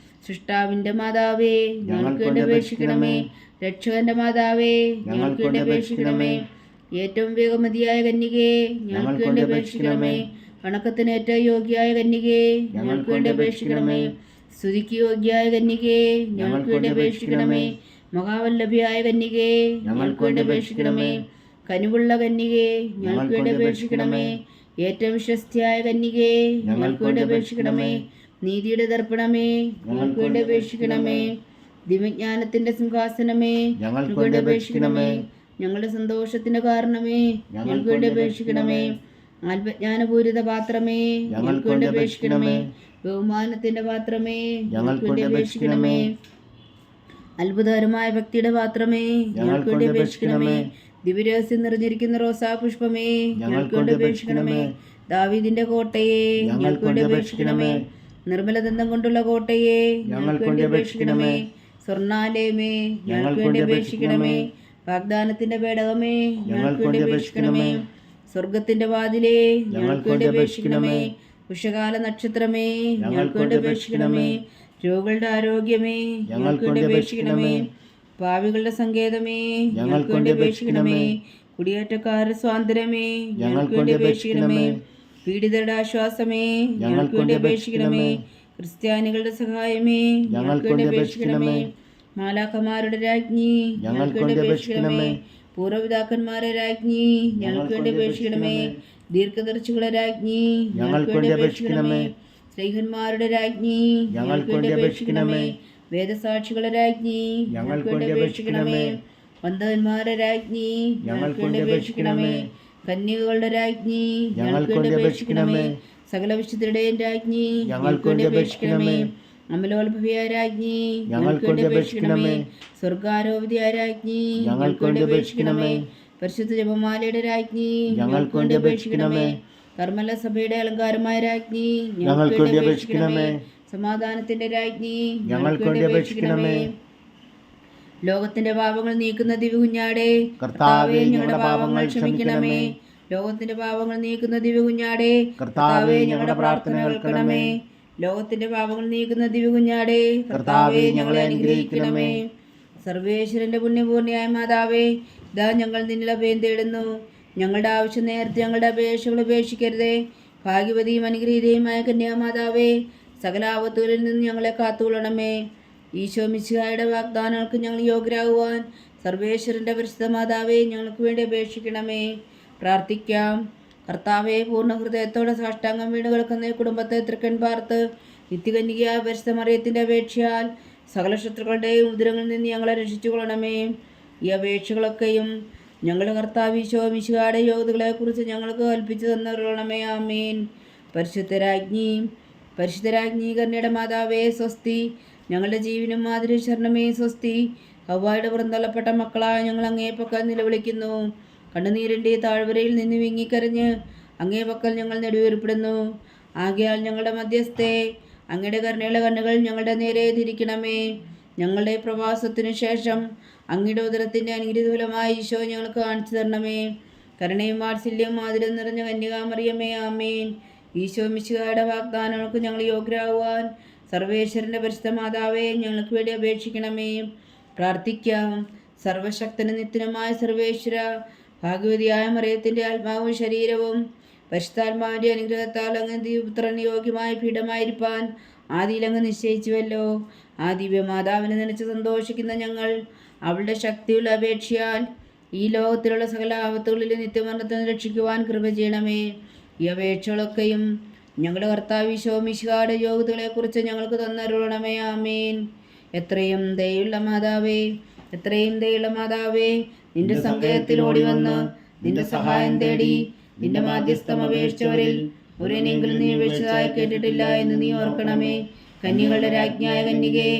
സൃഷ്ടാവിന്റെ മാതാവേ, ഞങ്ങൾക്ക് വേണ്ടി അപേക്ഷിക്കണമേ. രക്ഷകന്റെ മാതാവേ, ഞങ്ങൾക്ക് വേണ്ടി അപേക്ഷിക്കണമേ. ഏറ്റവും വേഗമതിയായ കന്യകേ, ഞങ്ങൾക്ക് വേണ്ടി അപേക്ഷിക്കണമേ. വണക്കത്തിന് ഏറ്റവും യോഗ്യയായ കന്യകേ, ഞങ്ങൾക്ക് വേണ്ടി അപേക്ഷിക്കണമേ. സ്തുതിക്ക് യോഗ്യയായ കന്യകേ, ഞങ്ങൾക്ക് വേണ്ടി അപേക്ഷിക്കണമേ. മഹാവല്ലഭിയായ കന്യകേ, ഞങ്ങൾക്ക് വേണ്ടി അപേക്ഷിക്കണമേ. കനിവുള്ള കന്യകേ, ഞങ്ങൾക്ക് വേണ്ടി അപേക്ഷിക്കണമേ. ഏറ്റവും വിശ്വസ്തയായ കന്യകേ, ഞങ്ങൾക്ക് വേണ്ടി അപേക്ഷിക്കണമേ. നീതിയുടെ ദർപ്പണമേ, ഞങ്ങൾക്ക് വേണ്ടി അപേക്ഷിക്കണമേ. ദിവ്യജ്ഞാനത്തിന്റെ സിംഹാസനമേ, ഞങ്ങൾക്ക് വേണ്ടി അപേക്ഷിക്കണമേ. ഞങ്ങളുടെ സന്തോഷത്തിന്റെ കാരണമേ, ഞങ്ങൾക്ക് വേണ്ടി അപേക്ഷിക്കണമേ. ആത്മജ്ഞാനപൂരിത പാത്രമേ, ഞങ്ങൾക്ക് വേണ്ടി അപേക്ഷിക്കണമേ. ബഹുമാനത്തിന്റെ പാത്രമേ, ഞങ്ങൾക്ക് വേണ്ടി അപേക്ഷിക്കണമേ. അത്ഭുതകരമായ ഭക്തിയുടെ പാത്രമേ, ഞങ്ങൾക്ക് വേണ്ടി അപേക്ഷിക്കണമേ. ദിവ്യരഹസ്യം നിറഞ്ഞിരിക്കുന്ന റോസാ പുഷ്പമേ, ഞങ്ങൾക്ക് വേണ്ടി അപേക്ഷിക്കണമേ. ദാവീദിന്റെ കോട്ടയെ, ഞങ്ങൾക്ക് വേണ്ടി അപേക്ഷിക്കണമേ. നിർമ്മലദന്തം കൊണ്ടുള്ള കോട്ടയെ, ഞങ്ങൾക്ക് വേണ്ടി അപേക്ഷിക്കണമേ. സ്വർണ്ണാലയമേ, ഞങ്ങൾക്ക് വേണ്ടി അപേക്ഷിക്കണമേ. വാഗ്ദാനത്തിന്റെ പേടകമേ, ഞങ്ങൾക്ക് വേണ്ടി അപേക്ഷിക്കണമേ. സ്വർഗത്തിന്റെ വാതിലേ, ഞങ്ങൾക്ക് വേണ്ടി അപേക്ഷിക്കണമേ. ഉഷകാല നക്ഷത്രമേ, ഞങ്ങൾക്ക് വേണ്ടി അപേക്ഷിക്കണമേ. രോഗികളുടെ ആരോഗ്യമേ, ഞങ്ങൾക്ക് വേണ്ടി അപേക്ഷിക്കണമേ. പാവികളുടെ സങ്കേതമേ, ഞങ്ങൾക്ക് വേണ്ടി അപേക്ഷിക്കണമേ. കുടിയേറ്റക്കാരുടെ സ്വാതന്ത്ര്യമേ, ഞങ്ങൾക്ക് വേണ്ടി അപേക്ഷിക്കണമേ. പീഡിതരുടെ ആശ്വാസമേ, ഞങ്ങൾക്ക് വേണ്ടി അപേക്ഷിക്കണമേ. ക്രിസ്ത്യാനികളുടെ സഹായമേ, ഞങ്ങൾക്ക് വേണ്ടി അപേക്ഷിക്കണമേ. മാലാഖമാരുടെ രാജ്ഞി, ഞങ്ങൾക്ക് വേണ്ടി അപേക്ഷിക്കണമേ. പൂർവ്വപിതാക്കന്മാരുടെ രാജ്ഞി, ഞങ്ങൾക്ക് വേണ്ടി അപേക്ഷിക്കണമേ. ദീർഘദർശികളുടെ രാജ്ഞി, ഞങ്ങൾക്ക് വേണ്ടി അപേക്ഷിക്കണമേ. സ്ത്രീഹന്മാരുടെ രാജ്ഞി, ഞങ്ങൾക്ക് വേണ്ടി അപേക്ഷിക്കണമേ. വേദസാക്ഷികളുടെ രാജ്ഞി, ഞങ്ങൾക്ക് വേണ്ടി അപേക്ഷിക്കണമേ. വന്ദന്മാരുടെ രാജ്ഞി, ഞങ്ങൾക്ക് വേണ്ടി അപേക്ഷിക്കണമേ. കന്യകകളുടെ രാജ്ഞി, ഞങ്ങൾക്ക് വേണ്ടി അപേക്ഷിക്കണമേ. സകല വിശുദ്ധരുടെയും രാജ്ഞി, ഞങ്ങൾക്ക് വേണ്ടി അപേക്ഷിക്കണമേ. അമലോത്ഭവിയായ രാജ്ഞി, ഞങ്ങൾക്ക് വേണ്ടി അപേക്ഷിക്കണമേ. സ്വർഗാരോപതിയായ രാജ്ഞി, ഞങ്ങൾക്ക് വേണ്ടി അപേക്ഷിക്കണമേ. പരിശുദ്ധ ജപമാലയുടെ രാജ്ഞി, ഞങ്ങൾക്ക് വേണ്ടി അപേക്ഷിക്കണമേ. കർമ്മല സഭയുടെ അലങ്കാരമായ രാജ്ഞി, ഞങ്ങൾക്ക് വേണ്ടി അപേക്ഷിക്കണമേ. സമാധാനത്തിന്റെ രാജ്ഞി, ഞങ്ങൾക്ക് വേണ്ടി അപേക്ഷിക്കണമേ. ലോകത്തിന്റെ പാപങ്ങൾ നീക്കുന്ന ദിവ്യകുഞ്ഞാടേ, കർത്താവേ ഞങ്ങളുടെ പാപങ്ങൾ ക്ഷമിക്കണമേ. ലോകത്തിന്റെ പാപങ്ങൾ നീക്കുന്ന ദിവ്യകുഞ്ഞാടേ, കർത്താവേ ഞങ്ങളുടെ പ്രാർത്ഥന കേൾക്കണമേ. ലോകത്തിന്റെ പാപങ്ങൾ നീക്കുന്ന ദിവ്യകുഞ്ഞാടേ, കർത്താവേ ഞങ്ങളെ അനുഗ്രഹിക്കണമേ. സർവേശ്വരന്റെ പുണ്യപൂർണ്ണയായ മാതാവേ, ഇതാ ഞങ്ങൾ നിന്നിൽ അഭയം തേടുന്നു. ഞങ്ങളുടെ ആവശ്യം നേരത്തെ ഞങ്ങളുടെ അപേക്ഷകൾ ഉപേക്ഷിക്കരുതേ. ഭാഗ്യവതിയും അനുഗ്രഹീതയുമായ കന്യാമാതാവേ, സകല ആപത്തുകളിൽ നിന്ന് ഞങ്ങളെ കാത്തുകൊള്ളണമേ. ഈശോ മിശിഹായുടെ വാഗ്ദാനങ്ങൾക്ക് ഞങ്ങൾ യോഗ്യരാകുവാൻ സർവേശ്വരൻ്റെ പരിശുദ്ധ മാതാവേ, ഞങ്ങൾക്ക് വേണ്ടി അപേക്ഷിക്കണമേ. പ്രാർത്ഥിക്കാം. കർത്താവെ, പൂർണ്ണ ഹൃദയത്തോടെ സാഷ്ടാംഗം വീണ് കിടക്കുന്ന ഈ കുടുംബത്തെ തൃക്കൺ പാർത്ത് നിത്യകന്യകയായ പരിശുദ്ധ മറിയത്തിൻ്റെ അപേക്ഷയാൽ സകല ശത്രുക്കളുടെയും ഉദരങ്ങളിൽ നിന്ന് ഞങ്ങളെ രക്ഷിച്ചു കൊള്ളണമേ. ഈ അപേക്ഷകളൊക്കെയും ഞങ്ങളുടെ കർത്താവ് ഈശോ മിശിഹായുടെ യോഗ്യതകളെക്കുറിച്ച് ഞങ്ങൾക്ക് കൽപ്പിച്ചു തന്നറിയണമേ. ആമേൻ. പരിശുദ്ധരാജ്ഞി കന്യയുടെ മാതാവേ സ്വസ്തി. ഞങ്ങളുടെ ജീവനും മാതിരി ശരണമേ സ്വസ്തി. ഹവ്വായുടെ പുറന്തള്ളപ്പെട്ട മക്കളായ ഞങ്ങൾ അങ്ങേ പക്കൽ നിലവിളിക്കുന്നു. കണ്ണുനീരിൻ്റെ താഴ്വരയിൽ നിന്ന് വിങ്ങിക്കരഞ്ഞ് അങ്ങേ പക്കൽ ഞങ്ങൾ നെടുവേർപ്പെടുന്നു. ആകയാൽ ഞങ്ങളുടെ മധ്യസ്ഥേ, അങ്ങയുടെ കരുണയുള്ള കണ്ണുകൾ ഞങ്ങളുടെ നേരെ തിരിക്കണമേ. ഞങ്ങളുടെ പ്രവാസത്തിനു ശേഷം അങ്ങയുടെ ഉദരത്തിൻ്റെ അനുഗ്രഹീതഫലമായ ഈശോ ഞങ്ങൾക്ക് കാണിച്ചു തരണമേ. കരുണയും വാത്സല്യവും മാതിരം നിറഞ്ഞ കന്യകാമറിയമേ. ആമേൻ. ഈശോ മിശിഹായുടെ വാഗ്ദാനങ്ങൾക്ക് ഞങ്ങൾ യോഗ്യരാകുവാൻ സർവേശ്വരൻ്റെ പരിശുദ്ധ മാതാവേ, ഞങ്ങൾക്ക് വേണ്ടി അപേക്ഷിക്കണമേ. പ്രാർത്ഥിക്കാം. സർവശക്തനും നിത്യനുമായ സർവേശ്വര, ഭാഗ്യവതിയായ മറിയത്തിൻ്റെ ആത്മാവും ശരീരവും പരിശുദ്ധാത്മാവിൻ്റെ അനുഗ്രഹത്താൽ അങ്ങ് ദൈവപുത്രന് യോഗ്യമായ പീഠമായിരിക്കാൻ ആദിയിലങ്ങ് നിശ്ചയിച്ചുവല്ലോ. ആ ദിവ്യമാതാവിനെ നനച്ച് സന്തോഷിക്കുന്ന ഞങ്ങൾ അവളുടെ ശക്തിയുള്ള അപേക്ഷയാൽ ഈ ലോകത്തിലുള്ള സകല ആപത്തുകളിൽ നിത്യമരണത്തിന് രക്ഷിക്കുവാൻ കൃപ ചെയ്യണമേ. ഈ അപേക്ഷകളൊക്കെയും ഞങ്ങളുടെ കർത്താവ് ഈശോ മിശിഹായുടെ യോഗ്യതകളെക്കുറിച്ച് ഞങ്ങൾക്ക് തന്നരുളണമേ. ആമേൻ. എത്രയും ദയുള്ള മാതാവേ, എത്രയും ദയുള്ള മാതാവേ, നിന്റെ സങ്കേതത്തിൽ ഓടി വന്ന് നിന്റെ സഹായം തേടി നിന്റെ മാധ്യസ്ഥം അപേക്ഷിച്ചവരിൽ ഒരെങ്കിലും നീ അപേക്ഷിച്ചതായി കേട്ടിട്ടില്ല എന്ന് നീ ഓർക്കണമേ. കന്യകളുടെ രാജ്ഞിയായ കന്യകേ,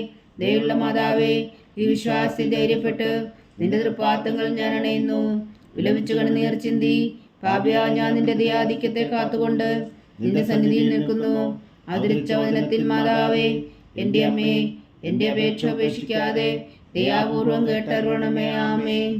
ദയുള്ള മാതാവേ, ഈ വിശ്വാസത്തിൽ ധൈര്യപ്പെട്ട് നിന്റെ തൃപ്പാദങ്ങൾ ഞാൻ അണയുന്നു. വിലപിച്ചു കണ്ണുനീർ ചിന്തി പാപിയാ ഞാൻ നിന്റെ ദയാധിക്യത്തെ കാത്തുകൊണ്ട് നിന്റെ സന്നിധിയിൽ നിൽക്കുന്നു. അതിരിച്ച വചനത്തിൽ മാതാവേ, എൻ്റെ അമ്മേ, എൻ്റെ അപേക്ഷ ഉപേക്ഷിക്കാതെ ദയാപൂർവം കേട്ടരുളണമേ. ആമേൻ.